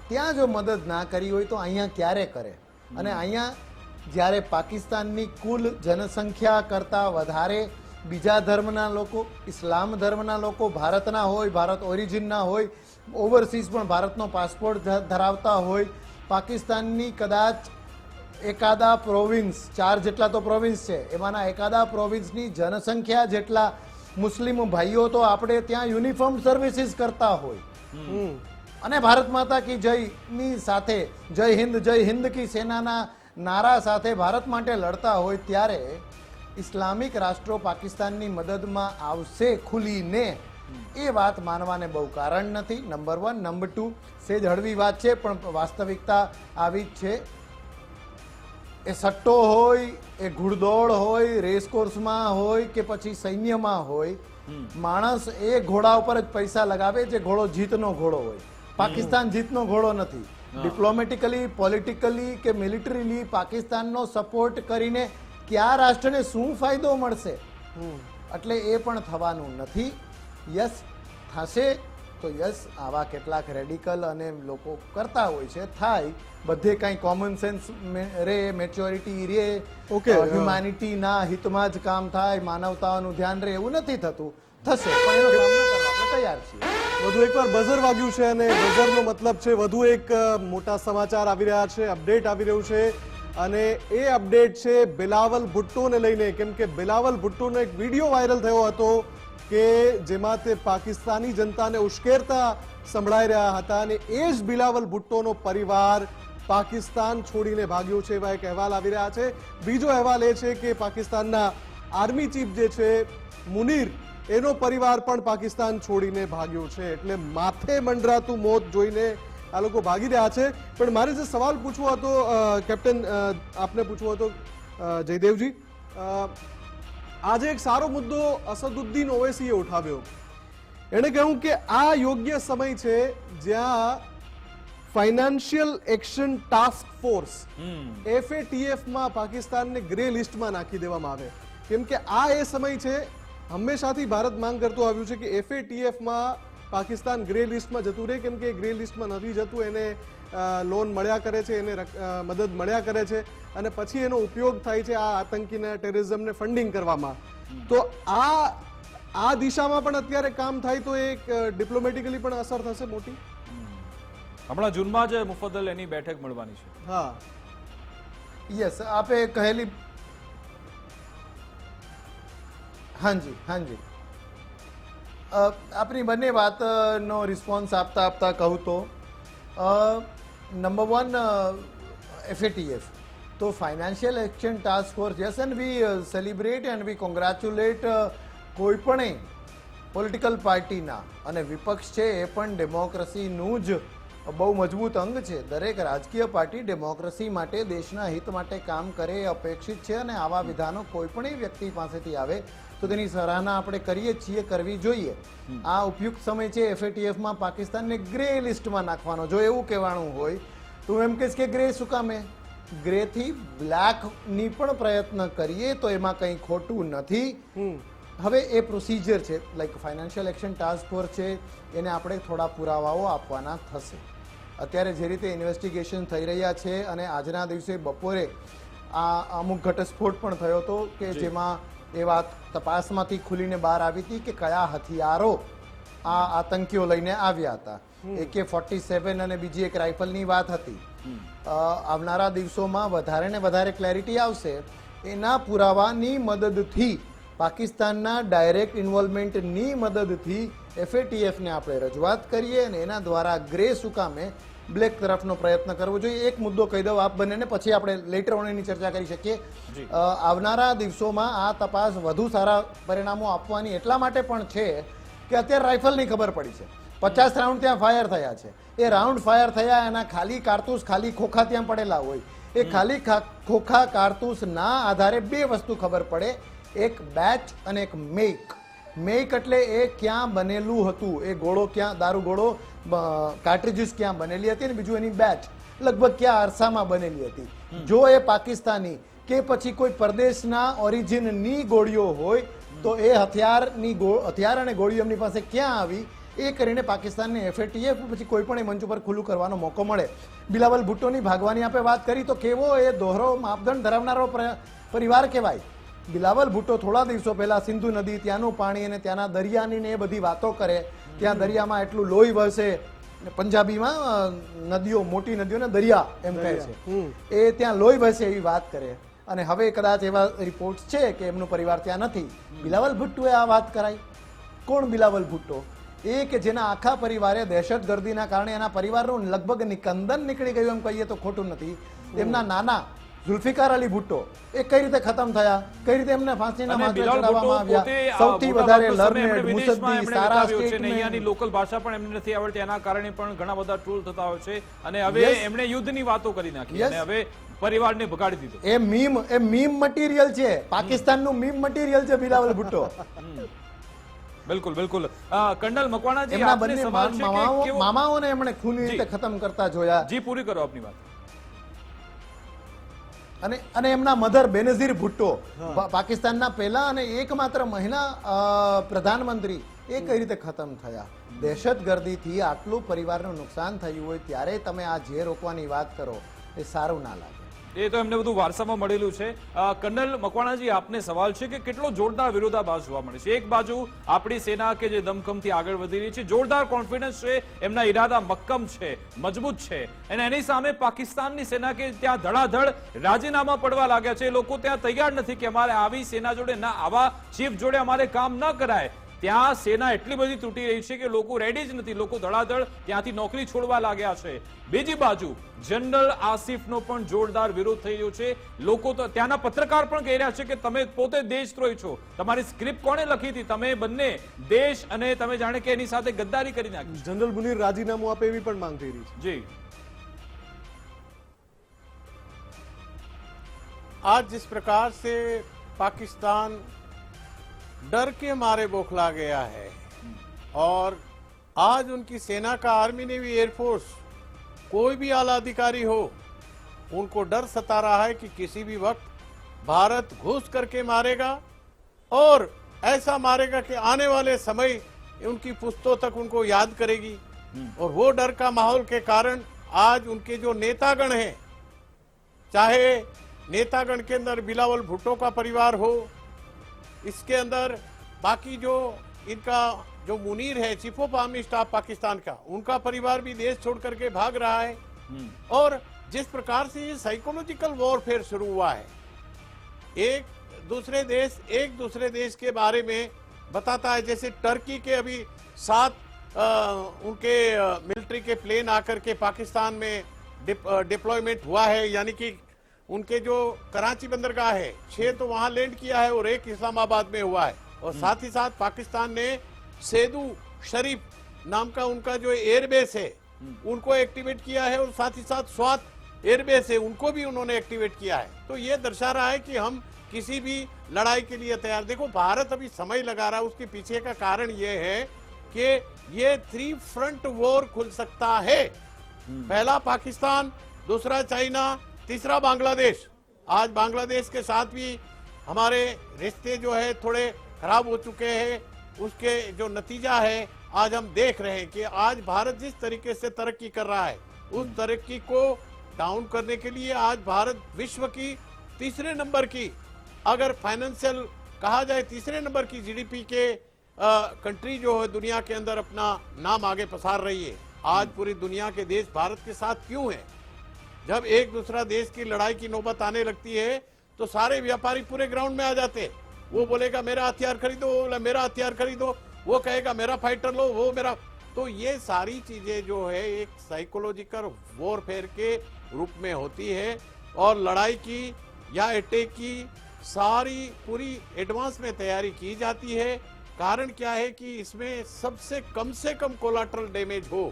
ત્યાં જો મદદ ના કરી હોય તો અહીંયા ક્યારે કરે? અને અહીંયા જ્યારે પાકિસ્તાનની કુલ જનસંખ્યા કરતાં વધારે બીજા ધર્મના લોકો, ઇસ્લામ ધર્મના લોકો ભારતના હોય, ભારત ઓરિજિનના હોય, ઓવરસીઝ પણ ભારતનો પાસપોર્ટ ધરાવતા હોય, પાકિસ્તાનની કદાચ એકાદા પ્રોવિન્સ, 4 જેટલા તો પ્રોવિન્સ છે, એમાંના એકાદા પ્રોવિન્સની જનસંખ્યા જેટલા મુસ્લિમ ભાઈઓ તો આપણે ત્યાં યુનિફોર્મ સર્વિસીસ કરતા હોય અને ભારત માતા કી જયની સાથે જય હિન્દ કી સેનાના નારા સાથે ભારત માટે લડતા હોય, ત્યારે ઇસ્લામિક રાષ્ટ્રો પાકિસ્તાનની મદદમાં આવશે ખુલીને, એ વાત માનવાને બહુ કારણ નથી. નંબર 1. નંબર 2, સેજ હળવી વાત છે પણ વાસ્તવિકતા આવી જ છે. એ સટ્ટો હોય, એ ઘુડદોડ હોય, રેસકોર્સમાં હોય કે પછી સૈન્યમાં હોય, માણસ એ ઘોડા ઉપર જ પૈસા લગાવે જે ઘોડો જીતનો ઘોડો હોય. પાકિસ્તાન જીતનો ઘોડો નથી. ડિપ્લોમેટિકલી, પોલિટિકલી કે મિલિટરીલી પાકિસ્તાનનો સપોર્ટ કરીને કયા રાષ્ટ્રને શું ફાયદો મળશે? એટલે એ પણ થવાનું નથી. યસ થશે તો યસ, આવા કેટલાક રેડિકલ અને લોકો કરતા હોય છે, થાય. બધે કઈ કોમન સેન્સ રે, મેચ્યોરિટી રે, હ્યુમેનિટીના હિતમાં જ કામ થાય, માનવતાનું ધ્યાન રે, એવું નથી થતું. થશે પણ એનો સામનો કરવા આપણે તૈયાર છીએ. વધુ એકવાર બઝર વાગ્યું છે અને બઝરનો મતલબ છે વધુ એક મોટા સમાચાર આવી રહ્યા છે, અપડેટ આવી રહ્યું છે. અને એ અપડેટ છે બિલાવલ ભુટ્ટોને લઈને, કેમ કે બિલાવલ ભુટ્ટોનો એક વિડીયો વાયરલ થયો હતો કે જેમાં તે પાકિસ્તાની જનતાને ઉશ્કેરતા સંભળાઈ રહ્યા હતા અને એ જ બિલાવલ ભુટ્ટોનો પરિવાર પાકિસ્તાન છોડીને ભાગ્યો છે, એવા એક અહેવાલ આવી રહ્યા છે. બીજો અહેવાલ એ છે કે પાકિસ્તાનના આર્મી ચીફ જે છે મુનીર, એનો પરિવાર પણ પાકિસ્તાન છોડીને ભાગ્યો છે. એટલે માથે મંડરાતું મોત જોઈને આ લોકો ભાગી રહ્યા છે. પણ મારે જે સવાલ પૂછવો હતો કેપ્ટન, આપને પૂછવો હતો જયદેવજી, આજે એક સારો મુદ્દો અસદુદ્દીન ઓવૈસીએ ઉઠાવ્યો. એણે કહ્યું કે આ યોગ્ય સમય છે જ્યાં financial action task force FATF માં પાકિસ્તાનને ગ્રે લિસ્ટમાં નાખી દેવામાં આવે, કેમ કે આ એ સમય છે. હંમેશાથી ભારત માંગ કરતું આવ્યું છે કે FATF માં પાકિસ્તાન ગ્રે લિસ્ટમાં જતું રહે, કેમ કે ગ્રે લિસ્ટમાં નથી જતું, એને લોન મળ્યા કરે છે, એને મદદ મળ્યા કરે છે અને પછી એનો ઉપયોગ થાય છે આ આતંકીને, ટેરરિઝમને ફંડિંગ કરવામાં. તો આ દિશામાં પણ અત્યારે કામ થાય તો એક ડિપ્લોમેટિકલી પણ અસર થશે મોટી. હમણાં જૂનમાં જ મુફદ્દલ એની બેઠક મળવાની છે. હા, યસ, આપે કહેલી. હાજી હાજી, આપની બંને વાતનો રિસ્પોન્સ આપતા આપતા કહું તો નંબર 1, FATF તો financial action task force, yes, and we celebrate and we congratulate કોઈ પણ પોલિટિકલ પાર્ટીના, અને વિપક્ષ છે એ પણ ડેમોક્રેસીનું જ બહુ મજબૂત અંગ છે. દરેક રાજકીય પાર્ટી ડેમોક્રેસી માટે, દેશના હિત માટે કામ કરે એ અપેક્ષિત છે અને આવા વિધાનો કોઈ પણ વ્યક્તિ પાસેથી આવે તો તેની સરાહના આપણે કરીએ છીએ, કરવી જોઈએ. આ ઉપયુક્ત સમય છે FATF માં પાકિસ્તાનને ગ્રે લિસ્ટમાં નાખવાનો. જો એવું કહેવાનું હોય તો એમ કહીશ કે ગ્રે શું કામે? ગ્રે થી બ્લેક ની પણ પ્રયત્ન કરીએ તો એમાં કંઈ ખોટું નથી. હવે એ પ્રોસિજર છે, like financial action task force છે, એને આપણે થોડા પુરાવાઓ આપવાના થશે. અત્યારે જે રીતે ઇન્વેસ્ટિગેશન થઈ રહ્યા છે અને આજના દિવસે બપોરે આ અમુક ઘટસ્ફોટ પણ થયો હતો કે જેમાં એ વાત તપાસમાંથી ખુલીને બહાર આવી હતી કે કયા હથિયારો આ આતંકીઓ લઈને આવ્યા હતા. AK-47 અને બીજી એક રાઇફલની વાત હતી. આવનારા દિવસોમાં વધારે ને વધારે ક્લેરિટી આવશે. એના પુરાવાની મદદથી, પાકિસ્તાનના ડાયરેક્ટ ઇન્વોલ્વમેન્ટની મદદથી FATFને આપણે રજૂઆત કરીએ અને એના દ્વારા ગ્રે સુકામે બ્લેક તરફનો પ્રયત્ન કરવો જોઈએ. એક મુદ્દો કહી દઉં આપ બંનેને, પછી આપણે લેટર ઓન એની ચર્ચા કરી શકીએ. આવનારા દિવસોમાં આ તપાસ વધુ સારા પરિણામો આપવાની એટલા માટે પણ છે કે અત્યારે રાઇફલની ખબર પડી છે. 50 રાઉન્ડ ત્યાં ફાયર થયા છે. એ રાઉન્ડ ફાયર થયા, એના ખાલી કારતૂસ, ખાલી ખોખા ત્યાં પડેલા હોય. એ ખાલી ખોખા કારતૂસના આધારે બે વસ્તુ ખબર પડે, એક બેચ અને એક મેક. મેક એટલે એ ક્યાં બનેલું હતું, એ ગોળો ક્યાં, દારૂ ગોળો, કાર્ટ્રિજીસ ક્યાં બનેલી હતી, અને બીજું એની બેચ લગભગ ક્યાં અરસામાં બનેલી હતી. જો એ પાકિસ્તાની કે પછી કોઈ પરદેશના ઓરિજિનની ગોળીઓ હોય તો એ હથિયાર અને ગોળીઓ એમની પાસે ક્યાં આવી, એ કરીને પાકિસ્તાનને FATF પછી કોઈ પણ એ મંચ ઉપર ખુલ્લું કરવાનો મોકો મળે. બિલાવલ ભુટ્ટોની ભાગવાની આપણે વાત કરી તો કેવો એ દોહરો માપદંડ ધરાવનારો પરિવાર કહેવાય. બિલાવલ ભુટ્ટો થોડા દિવસો પહેલા સિંધુ નદી, ત્યાંનું પાણી અને ત્યાંના દરિયાની ને એ બધી વાતો કરે, ત્યાં દરિયામાં એટલું લોહી વહશે, પંજાબીમાં નદીઓ, મોટી નદીઓને દરિયા એમ કહે છે, એ ત્યાં લોહી વહશે એવી વાત કરે. અને હવે કદાચ એવા રિપોર્ટ્સ છે કે એમનું પરિવાર ત્યાં નથી. બિલાવલ ભુટ્ટોએ આ વાત કરાઈ. કોણ બિલાવલ ભુટ્ટો? એ કે જેના આખા પરિવારે દહેશતગર્દીના કારણે એના પરિવારનું લગભગ નિકંદન નીકળી ગયું એમ કહીએ તો ખોટું નથી. તેમના નાના ઝુલ્ફિકાર અલી ભુટ્ટો એ કઈ રીતે ખતમ થયા, કઈ રીતે એમને ફાંસીના અને માથે બિલાવલ ચડાવવામાં ભુટ્ટો આવ્યા, પોતે સૌથી મોટા વધારે ભાગનો સમય એમણે લર્નેડ, વિદેશમાં મુસદ્દી, એમણે સારા વિતાવ્યો છે અને અહીંયાની સ્ટેટમેન્ટ. લોકલ ભાષા પણ એમને નથી આવડતી, એના કારણે પણ ઘણા બધા ટ્રોલ થતા હોય છે અને હવે Yes. એમણે યુદ્ધની વાતો કરી નાખી Yes. અને હવે પરિવારને ભગાડી દીધો. એ મીમ મટીરિયલ છે, પાકિસ્તાનનું મીમ મટીરિયલ છે બિલાવલ ભુટ્ટો. બિલકુલ બિલકુલ કર્નલ મકવાણાજી, એમના આપને બંને સવાલ છે કે કેવો- મામાઓને એમણે ખૂની રીતે જી. ખતમ કરતા જોયા, જી પૂરી કરો આપની વાત. અને એમના મધર બેનઝીર ભુટ્ટો પાકિસ્તાનના પહેલા અને એકમાત્ર મહિલા પ્રધાનમંત્રી એ કઈ રીતે ખતમ થયા. દહેશતગર્દીથી આટલું પરિવારનું નુકસાન થયું હોય ત્યારે તમે આ જે રોકવાની વાત કરો એ સારું ના લાગે. એ તો એમને બધું વારસામાં મળેલું છે. કર્નલ મકવાણાજી, આપને સવાલ છે કે કેટલો જોરદાર વિરોધાભાસ જોવા મળે છે. એક બાજુ આપણી સેના કે જે દમખમથી આગળ વધી રહી છે, જોરદાર કોન્ફિડન્સ છે, એમના ઈરાદા મક્કમ છે, મજબૂત છે, અને એની સામે પાકિસ્તાનની સેના કે ત્યાં ધડાધડ રાજીનામા પડવા લાગ્યા છે. લોકો ત્યાં તૈયાર નથી કે અમારે આવી સેના જોડે ના, આવા ચીફ જોડે અમારે કામ ન કરાય. ત્યાં સેના એટલી બધી તૂટી રહી છે કે લોકો રેડી જ નથી, લોકો ધડાધડ ત્યાંથી નોકરી છોડવા લાગ્યા છે. બીજી બાજુ જનરલ આસિફનો પણ જોરદાર વિરોધ થઈ રહ્યો છે. લોકો તો ત્યાંના પત્રકાર પણ કહી રહ્યા છે કે તમે પોતે દેશદ્રોહી છો, તમારી સ્ક્રિપ્ટ કોણે લખી હતી, તમે બંને દેશ અને તમે જાણે કે એની સાથે ગદ્દારી કરી નાખી. જનરલ મુનીર રાજીનામું આપે એવી પણ માંગ થઈ રહી છે. જી, आज जिस प्रकार से पाकिस्तान डर के मारे बौखला गया है और आज उनकी सेना का, आर्मी नेवी, एयरफोर्स, कोई भी आला अधिकारी हो, उनको डर सता रहा है कि किसी भी वक्त भारत घुस करके मारेगा और ऐसा मारेगा कि आने वाले समय उनकी पुश्तों तक उनको याद करेगी. और वो डर का माहौल के कारण आज उनके जो नेतागण हैं, चाहे नेतागण के अंदर बिलावल भुट्टो का परिवार हो, इसके अंदर बाकी जो इनका जो मुनीर है, chief of army staff Pakistan का, उनका परिवार भी देश छोड़ करके भाग रहा है. और जिस प्रकार से ये साइकोलॉजिकल वॉरफेयर शुरू हुआ है, एक दूसरे देश के बारे में बताता है. जैसे टर्की के अभी 7 उनके मिलिट्री के प्लेन आकर के पाकिस्तान में डिप्लॉयमेंट हुआ है, यानी कि उनके जो कराची बंदरगाह है 6 तो वहां लैंड किया है और 1 इस्लामाबाद में हुआ है. और साथ ही साथ पाकिस्तान ने सेदू शरीफ नाम का उनका जो एयरबेस है उनको एक्टिवेट किया है और साथ ही साथ स्वात एयरबेस है उनको भी उन्होंने एक्टिवेट किया है. तो ये दर्शा रहा है कि हम किसी भी लड़ाई के लिए तैयार. देखो, भारत अभी समय लगा रहा है, उसके पीछे का कारण ये है कि ये 3 फ्रंट वॉर खुल सकता है. पहला पाकिस्तान, दूसरा चाइना, तीसरा बांग्लादेश. आज बांग्लादेश के साथ भी हमारे रिश्ते जो है थोड़े खराब हो चुके हैं. उसके जो नतीजा है आज हम देख रहे हैं कि आज भारत जिस तरीके से तरक्की कर रहा है, उस तरक्की को डाउन करने के लिए आज भारत विश्व की तीसरे नंबर की, अगर फाइनेंशियल कहा जाए तीसरे नंबर की जीडीपी के कंट्री जो है दुनिया के अंदर अपना नाम आगे पसार रही है. आज पूरी दुनिया के देश भारत के साथ क्यों है? जब एक दूसरा देश की लड़ाई की नौबत आने लगती है तो सारे व्यापारी पूरे ग्राउंड में आ जाते हैं. वो बोलेगा मेरा हथियार खरीदो, वो बोला मेरा हथियार खरीदो, वो कहेगा मेरा फाइटर लो, वो मेरा. तो ये सारी चीजें जो है एक साइकोलॉजिकल वॉरफेयर के रूप में होती है और लड़ाई की या अटैक की सारी पूरी एडवांस में तैयारी की जाती है. कारण क्या है कि इसमें सबसे कम कोलाटरल डैमेज हो,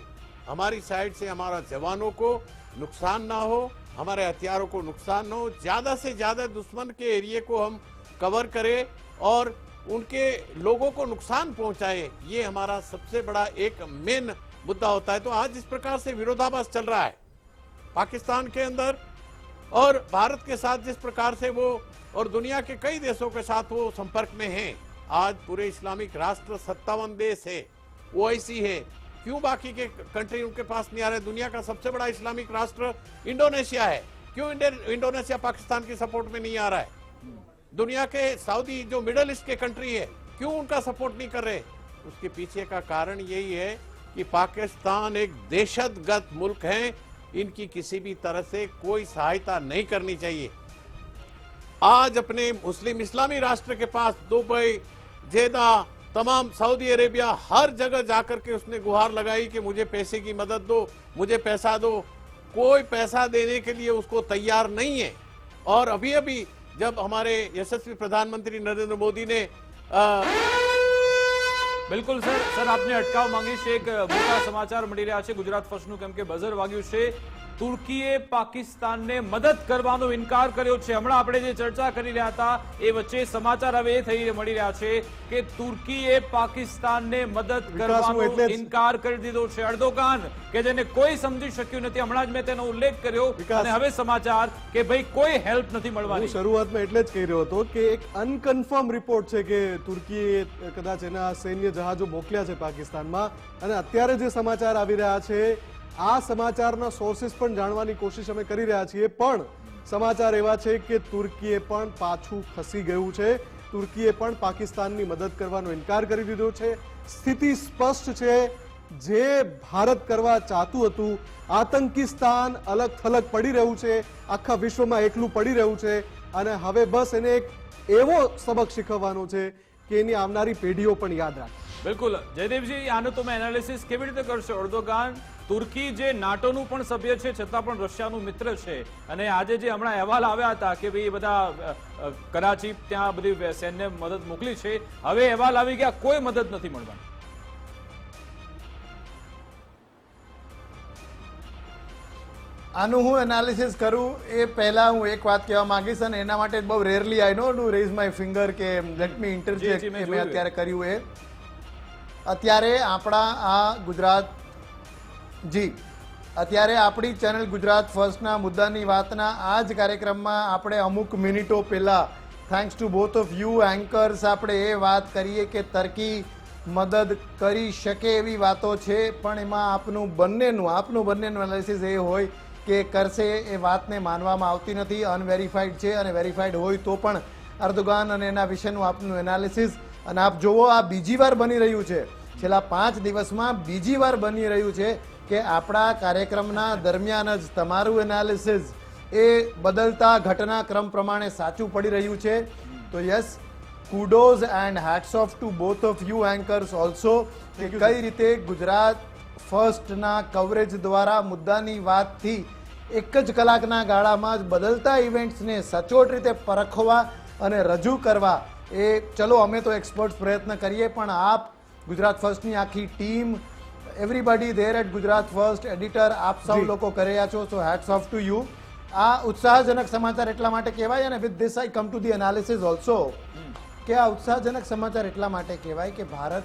हमारी साइड से हमारा जवानों को नुकसान ना हो, हमारे हथियारों को नुकसान ना हो, ज्यादा से ज्यादा दुश्मन के एरिया को हम कवर करें और उनके लोगों को नुकसान पहुंचाए. ये हमारा सबसे बड़ा एक मेन मुद्दा होता है. तो आज जिस प्रकार से विरोधाभास चल रहा है पाकिस्तान के अंदर और भारत के साथ, जिस प्रकार से वो और दुनिया के कई देशों के साथ वो संपर्क में हैं, आज पूरे इस्लामिक राष्ट्र 57 देश है, ओआईसी है, क्यों बाकी के कंट्री उनके पास नहीं आ रहे? दुनिया का सबसे बड़ा इस्लामिक राष्ट्र इंडोनेशिया है, क्यों इंडोनेशिया पाकिस्तान की सपोर्ट में नहीं आ रहा है? दुनिया के सऊदी जो मिडल ईस्ट के कंट्री है, क्यों उनका सपोर्ट नहीं कर रहे? उसके पीछे का कारण यही है कि पाकिस्तान एक दहशतगर्द मुल्क है, इनकी किसी भी तरह से कोई सहायता नहीं करनी चाहिए. आज अपने मुस्लिम इस्लामी राष्ट्र के पास दुबई, जेदा, तमाम सऊदी अरेबिया, हर जगह जाकर के उसने गुहार लगाई कि मुझे पैसे की मदद दो, मुझे पैसा दो. कोई पैसा देने के लिए उसको तैयार नहीं है. और अभी अभी जब हमारे यशस्वी प्रधानमंत्री नरेंद्र मोदी ने બિલકુલ સર આપને અટકાવ માંગીશ. એક મોટા સમાચાર મળી રહ્યા છે ગુજરાત ફર્સ્ટનું, કેમ કે બઝર વાગ્યું છે. તુર્કીએ પાકિસ્તાનને મદદ કરવાનો ઇનકાર કર્યો છે. હમણાં આપણે જે ચર્ચા કરી રહ્યા હતા એ વચ્ચે સમાચાર હવે એ થઈ મળી રહ્યા છે કે તુર્કીએ પાકિસ્તાનને મદદ કરવાનો એટલે જ ઇનકાર કરી દીધો છે. અર્દોગાન કે જેને કોઈ સમજી શક્યું નથી, હમણાં જ મેં તેનો ઉલ્લેખ કર્યો, અને હવે સમાચાર કે ભાઈ કોઈ હેલ્પ નથી હું મળવાની. શરૂઆતમાં એટલે જ કહી રહ્યો હતો કે એક અનકન્ફર્મ રિપોર્ટ છે કે તુર્કીએ કદાચ એના સૈન્ય જહાજો મોકલ્યા છે પાકિસ્તાનમાં, અને અત્યારે જે સમાચાર આવી રહ્યા છે આ સમાચારના સોર્સિસ પણ જાણવાની કોશિશ અમે કરી રહ્યા છીએ, પણ સમાચાર એવા છે કે તુર્કીએ પણ પાછું ખસી ગયું છે. તુર્કીએ પણ પાકિસ્તાનની મદદ કરવાનો ઇનકાર કરી દીધો છે. સ્થિતિ સ્પષ્ટ છે. જે ભારત કરવા ચાહતું હતું, આતંકિસ્તાન અલગ થલગ પડી રહ્યું છે, આખા વિશ્વમાં એકલું પડી રહ્યું છે, અને હવે બસ એને એક એવો સબક શીખવવાનો છે કે એની આવનારી પેઢીઓ પણ યાદ રાખે. બિલકુલ જયદેવજી, આનું તમે એનાલિસિસ કેવી રીતે કરશો? અર્દોગાન તુર્કી જે નાટોનું પણ સભ્ય છે છતાં પણ રશિયાનું મિત્ર છે, અને આજે જે હમણાં અહેવાલ આવ્યા હતા કે ભાઈ બધા કરાચી ત્યાં બધી સૈન્ય મદદ મોકલી છે, હવે અહેવાલ આવી ગયા કોઈ મદદ નથી મળવાની. આનું હું એનાલિસિસ કરું એ પહેલા હું એક વાત કહેવા માંગીશ, અને એના માટે બહુ rarely I no do raise my finger કે લેટ મી ઇન્ટરજેક્ટ જી, મેં મેં જોયું. અત્યારે કર્યું એ. અત્યારે આપણા આ ગુજરાત જી અત્યારે આપણી ચેનલ ગુજરાત ફર્સ્ટના મુદ્દાની વાતના આ જ કાર્યક્રમમાં આપણે અમુક મિનિટો પહેલા thanks to both of you anchors આપણે એ વાત કરીએ કે તર્કી મદદ કરી શકે એવી વાતો છે, પણ એમાં આપનું બંનેનું એનાલિસિસ એ હોય કે કરશે એ વાતને માનવામાં આવતી નથી. અનવેરીફાઈડ છે, અને વેરીફાઈડ હોય તો પણ અર્દોગાન અને એના વિશેનું આપનું એનાલિસિસ. અને આપ જુઓ, આ બીજી વાર બની રહ્યું છે, છેલ્લા 5 દિવસમાં બીજી વાર બની રહ્યું છે કે આપણા કાર્યક્રમના દરમિયાન જ તમારું એનાલિસિસ એ બદલતા ઘટનાક્રમ પ્રમાણે સાચું પડી રહ્યું છે. તો yes, kudos and hats off to both of you anchors also કે કઈ રીતે ગુજરાત ફર્સ્ટના કવરેજ દ્વારા મુદ્દાની વાતથી એક જ કલાકના ગાળામાં જ બદલતા ઇવેન્ટ્સને સચોટ રીતે પરખવા અને રજૂ કરવા એ ચલો અમે તો એક્સપર્ટ્સ પ્રયત્ન કરીએ, પણ આપ ગુજરાત ફર્સ્ટની આખી ટીમ, everybody there at Gujarat First, editor, આપ સૌ લોકો કરી રહ્યા છો. So hats off to you. આ ઉત્સાહજનક સમાચાર એટલા માટે કહેવાય, અને with this I come to the analysis also, કે આ ઉત્સાહજનક સમાચાર એટલા માટે કહેવાય કે ભારત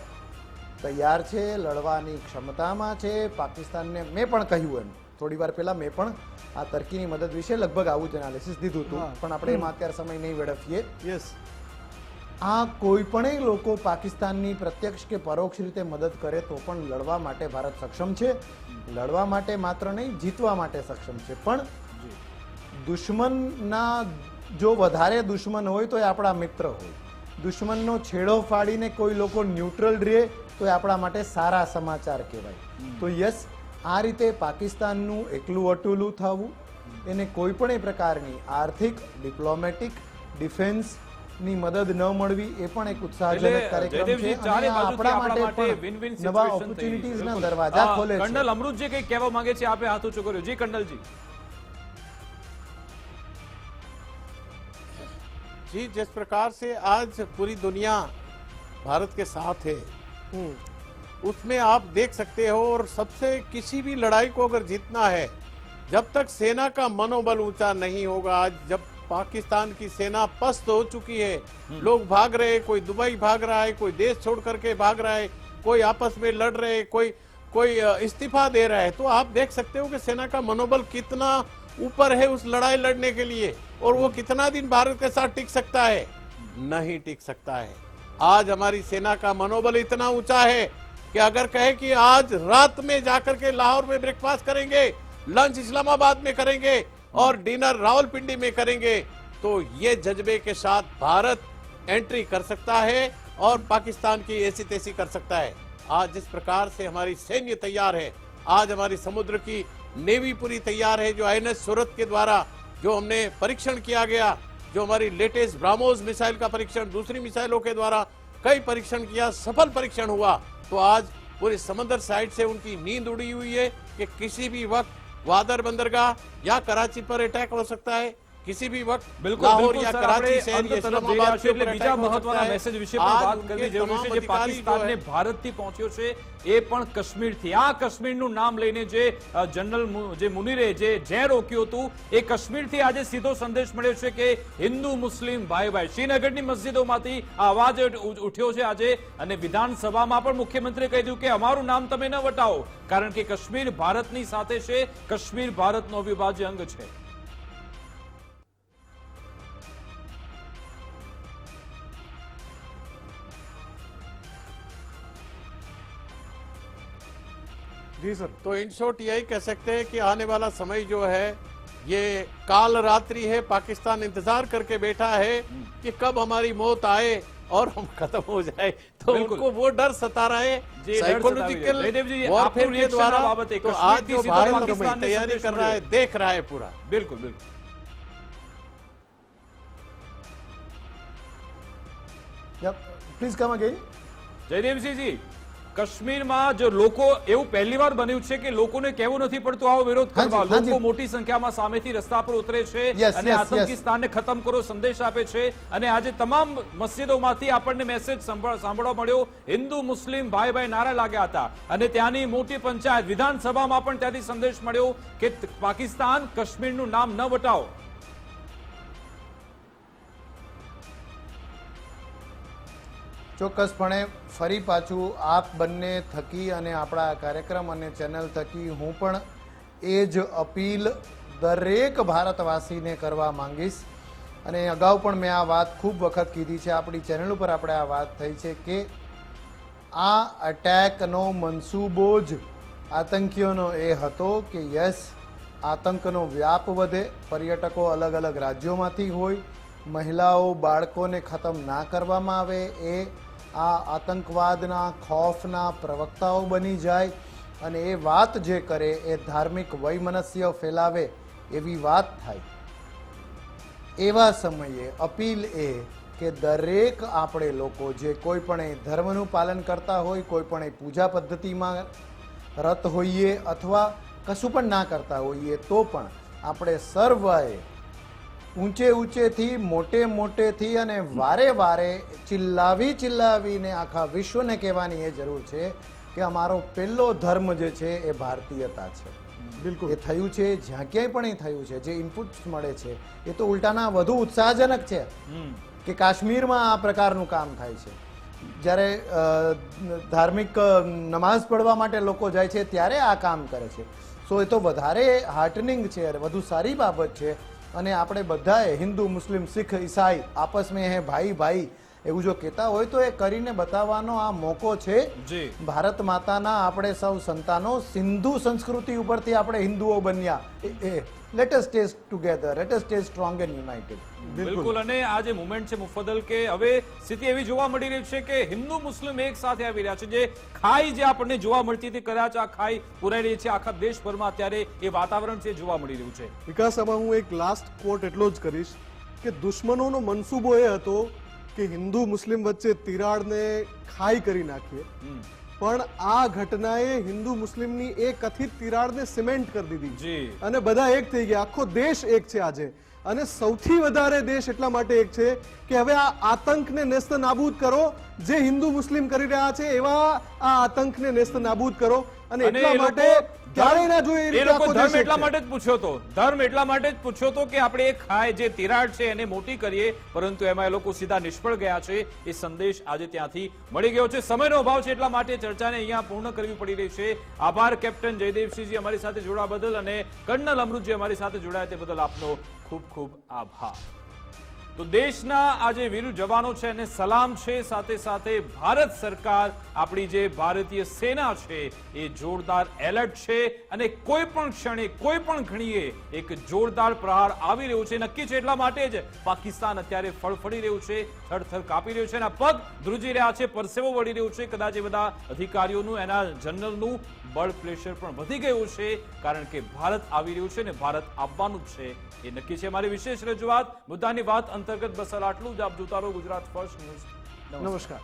તૈયાર છે, લડવાની ક્ષમતામાં છે. પાકિસ્તાનને મેં પણ કહ્યું એમ થોડી વાર પહેલા મેં પણ આ તર્કીની મદદ વિશે લગભગ આવું જ એનાલિસિસ દીધું હતું, પણ આપણે એમાં અત્યારે સમય નહીં વેડફીએ. યસ, આ કોઈ પણ લોકો પાકિસ્તાનની પ્રત્યક્ષ કે પરોક્ષ રીતે મદદ કરે તો પણ લડવા માટે ભારત સક્ષમ છે. લડવા માટે માત્ર નહીં, જીતવા માટે સક્ષમ છે. પણ દુશ્મનના જો વધારે દુશ્મન હોય તો એ આપણા મિત્ર હોય. દુશ્મનનો છેડો ફાડીને કોઈ લોકો ન્યુટ્રલ રહે તો એ આપણા માટે સારા સમાચાર કહેવાય. તો યસ, આ રીતે પાકિસ્તાનનું એકલું અટુલું થવું, એને કોઈ પણ પ્રકારની આર્થિક, ડિપ્લોમેટિક, ડિફેન્સ ની મદદ ન મળવી એ પણ એક ઉત્સાહજનક કાર્યક્રમ છે, અને આ આપણા માટે પણ નવા ઓપોર્ચ્યુનિટીઝના દરવાજા ખોલે છે. કર્નલ અમૃતજી કંઈક કહેવા માંગે છે, આપે હાથ ઊંચો કર્યો. જી કર્નલજી. जी, जिस प्रकार से आज पूरी दुनिया भारत के साथ है, उसमें आप देख सकते हो, और सबसे किसी भी लड़ाई को अगर जीतना है, जब तक सेना का मनोबल ऊंचा नहीं होगा, आज जब पाकिस्तान की सेना पस्त हो चुकी है, लोग भाग रहे, कोई दुबई भाग रहा है, कोई देश छोड़ करके भाग रहा है, कोई आपस में लड़ रहे, कोई इस्तीफा दे रहा है, तो आप देख सकते हो कि सेना का मनोबल कितना ऊपर है उस लड़ाई लड़ने के लिए, और वो कितना दिन भारत के साथ टिक सकता है? नहीं टिक सकता है. आज हमारी सेना का मनोबल इतना ऊंचा है कि अगर कहे कि आज रात में जाकर के लाहौर में ब्रेकफास्ट करेंगे, लंच इस्लामाबाद में करेंगे और डिनर रावलपिंडी में करेंगे, तो ये जज्बे के साथ भारत एंट्री कर सकता है और पाकिस्तान की ऐसी तैसी कर सकता है. आज जिस प्रकार से हमारी सैन्य तैयार है, आज हमारी समुद्र की नेवी पूरी तैयार है, जो INS सूरत के द्वारा जो हमने परीक्षण किया गया, जो हमारी लेटेस्ट ब्राह्मोस मिसाइल का परीक्षण, दूसरी मिसाइलों के द्वारा कई परीक्षण किया, सफल परीक्षण हुआ, तो आज पूरे समंदर साइड से उनकी नींद उड़ी हुई है कि किसी भी वक्त ग्वादर बंदरगाह या कराची पर अटैक हो सकता है, किसी भी वक्त बिल्कुल लाहौर बिल्कुल या सर, कराची આપણે शहर અંત या તરફ જઈ इस्लामाबाद રહ્યા के છીએ એટલે ऊपर બીજા अटैक हो મહત્વના सकता है। મેસેજ વિશે પણ आज વાત उनके કરવી જરૂરી तमाम છે જે अधिकारी जो પાકિસ્તાનને है ભારતથી પહોંચ્યો છે એ પણ કાશ્મીરથી આ કાશ્મીરનું નામ લઈને જે જનરલ જે મુનીરે જે ઝેર રોક્યું હતું એ કાશ્મીરથી આજે સીધો સંદેશ મળ્યો છે કે હિન્દુ મુસ્લિમ ભાઈ ભાઈ શ્રીનગરની મસ્જિદોમાંથી આ અવાજ ઉઠ્યો છે આજે અને વિધાનસભામાં પણ મુખ્યમંત્રીએ કહી દીધું કે અમારું નામ તમે ન વટાવો કારણ કે કાશ્મીર ભારતની સાથે છે કાશ્મીર ભારતનો અવિભાજ્ય અંગ છે जी सर तो इन शॉर्ट यही कह सकते हैं कि आने वाला समय जो है ये काल रात्रि है। पाकिस्तान इंतजार करके बैठा है कि कब हमारी मौत आए और हम खत्म हो जाए, तो बिल्कुल। उनको वो डर सता रहा है जी, डर साइकोलॉजिकल सतावी है। जयदेव जी, वॉरफेयर आपको के रिएक्शन द्वारा। आ बाबत है, तो कश्मीर आज थी जो सीधा भारत पाकिस्तान ने तैयारी संदेश कर रहा है, मिले। देख रहा है पूरा। बिल्कुल बिल्कुल પ્લીઝ કમ અગેન. જયદેવસિંહજી કાશ્મીરમાં જો લોકો એવું પહેલી વાર બન્યું છે કે લોકોને કહેવું નથી પડતું આવો વિરોધ કરવા હાજી, હાજી. લોકો મોટી સંખ્યામાં સામેથી રસ્તા પર ઉતરે છે Yes, અને yes, આતંકી yes. સ્થાનને ખતમ કરો સંદેશ આપે છે અને આજે તમામ મસ્જિદોમાંથી આપણને મેસેજ સાંભળવા મળ્યો હિન્દુ મુસ્લિમ ભાઈ ભાઈ નારા લાગ્યા હતા અને ત્યાંની મોટી પંચાયત વિધાનસભામાં પણ ત્યાંથી સંદેશ મળ્યો કે પાકિસ્તાન કાશ્મીરનું નામ ન વટાવો ચોક્કસપણે ફરી પાછું આપ બંને થકી અને આપણા કાર્યક્રમ અને ચેનલ થકી હું પણ એ જ અપીલ દરેક ભારતવાસીને કરવા માંગીશ અને અગાઉ પણ મેં આ વાત ખૂબ વખત કીધી છે, આપણી ચેનલ ઉપર આપણે આ વાત થઈ છે કે આ અટેકનો મનસૂબો જ આતંકીઓનો એ હતો કે યસ આતંકનો વ્યાપ વધે, પર્યટકો અલગ અલગ રાજ્યોમાંથી હોય, મહિલાઓ બાળકોને ખતમ ના કરવામાં આવે, એ આ આતંકવાદના ખૌફના પ્રવક્તાઓ બની જાય અને એ વાત જે કરે એ ધાર્મિક વૈમનસ્ય ફેલાવે એવી વાત થાય. એવા સમયે અપીલ એ કે દરેક આપણે લોકો જે કોઈ પણ ધર્મનું પાલન કરતા હોય, કોઈ પણ પૂજા પદ્ધતિમાં રત હોઈએ અથવા કશું પણ ના કરતા હોઈએ તો પણ આપણે સર્વએ ઊંચેથી મોટેથી અને વારે વારે ચિલ્લાવીને આખા વિશ્વને કહેવાની એ જરૂર છે કે અમારો પહેલો ધર્મ જે છે એ ભારતીયતા છે. બિલકુલ એ થયું છે જ્યાં ક્યાંય પણ એ થયું છે. જે ઇનપુટ્સ મળે છે એ તો ઉલટાના વધુ ઉત્સાહજનક છે કે કાશ્મીરમાં આ પ્રકારનું કામ થાય છે. જ્યારે ધાર્મિક નમાઝ પડવા માટે લોકો જાય છે ત્યારે આ કામ કરે છે. સો એ તો વધારે હાર્ટનિંગ છે, વધુ સારી બાબત છે અને આપણે બધાએ હિન્દુ મુસ્લિમ શીખ ઈસાઈ આપસ મેં હે ભાઈ ભાઈ એવું જો કહેતા હોય તો એ કરીને બતાવવાનો આ મોકો છે. જી. ભારત માતાના આપણે સૌ સંતાનો સિંધુ સંસ્કૃતિ ઉપરથી આપણે હિન્દુઓ બન્યા. Let us stay together, let us stay strong and United. બિલકુલ અને આ જે મુવમેન્ટ છે મુફદ્દલ કે હવે સ્થિતિ એવી જોવા મળી રહી છે કે હિન્દુ મુસ્લિમ એક સાથે આવી રહ્યા છે. જે ખાઈ જે આપણને જોવા મળતી હતી કદાચ આ ખાઈ પુરાઈ રહી છે આખા દેશભરમાં અત્યારે એ વાતાવરણ છે જોવા મળી રહ્યું છે. વિકાસ આમાં હું એક લાસ્ટ કોટ એટલો જ કરીશ કે દુશ્મનોનો મનસૂબો એ હતો કે હિન્દુ મુસ્લિમ વચ્ચે તિરાડને ખાઈ કરી નાખીએ, પણ આ ઘટનાએ હિન્દુ મુસ્લિમની એ કથિત તિરાડને સિમેન્ટ કરી દીધી જી. અને બધા એક થઈ ગયા. આખો દેશ એક છે આજે અને સૌથી વધારે દેશ એટલા માટે એક છે કે હવે આ આતંકને નેસ્ત નાબૂદ કરો. જે હિન્દુ મુસ્લિમ કરી રહ્યા છે એવા આ આતંકને નેસ્ત નાબૂદ કરો અને એટલા માટે ક્યારેય ના જોઈએ એ એ રીતે લોકો આખો ધર્મ દેશ એક એટલા છે. માટે જ પૂછ્યો હતો ધર્મ એટલા માટે જ પૂછ્યો હતો કે આપણે એ ખાય જે તિરાડ છે એને મોટી કરીએ, પરંતુ એમાં એ લોકો સીધા નિષ્ફળ ગયા છે. એ સંદેશ આજે ત્યાંથી મળી ગયો છે. સમયનો અભાવ છે એટલા માટે ચર્ચાને અહીંયા પૂર્ણ કરવી પડી રહી છે. આભાર કેપ્ટન જયદેવસિંહજી અમારી સાથે જોડાવા બદલ અને કર્નલ અમૃતજી અમારી સાથે જોડાયા તે બદલ આપનો ખૂબ ખૂબ આભાર. તો દેશના આ જે વીર જવાનો છે એને સલામ છે, સાથે સાથે ભારત સરકાર આપણી જે ભારતીય સેના છે એ જોરદાર એલર્ટ છે અને કોઈ પણ ક્ષણે કોઈ પણ ઘડીએ એક જોરદાર પ્રહાર આવી રહ્યો છે. નક્કી છે એટલા માટે જ પાકિસ્તાન અત્યારે ફળફળી રહ્યું છે, થરથર કાપી રહ્યું છે, એના પગ ધ્રુજી રહ્યા છે, પરસેવો વળી રહ્યું છે. કદાચ એ બધા અધિકારીઓનું એના જનરલનું બ્લડ પ્રેશર પણ વધી ગયું છે કારણ કે ભારત આવી રહ્યું છે ને ભારત આવવાનું જ છે એ નક્કી છે. મારી વિશેષ રજૂઆત મુદ્દાની વાત અંતર્ગત બસ આટલું જ. આપ જોતા રહો ગુજરાત ફર્સ્ટ ન્યૂઝ. નમસ્કાર.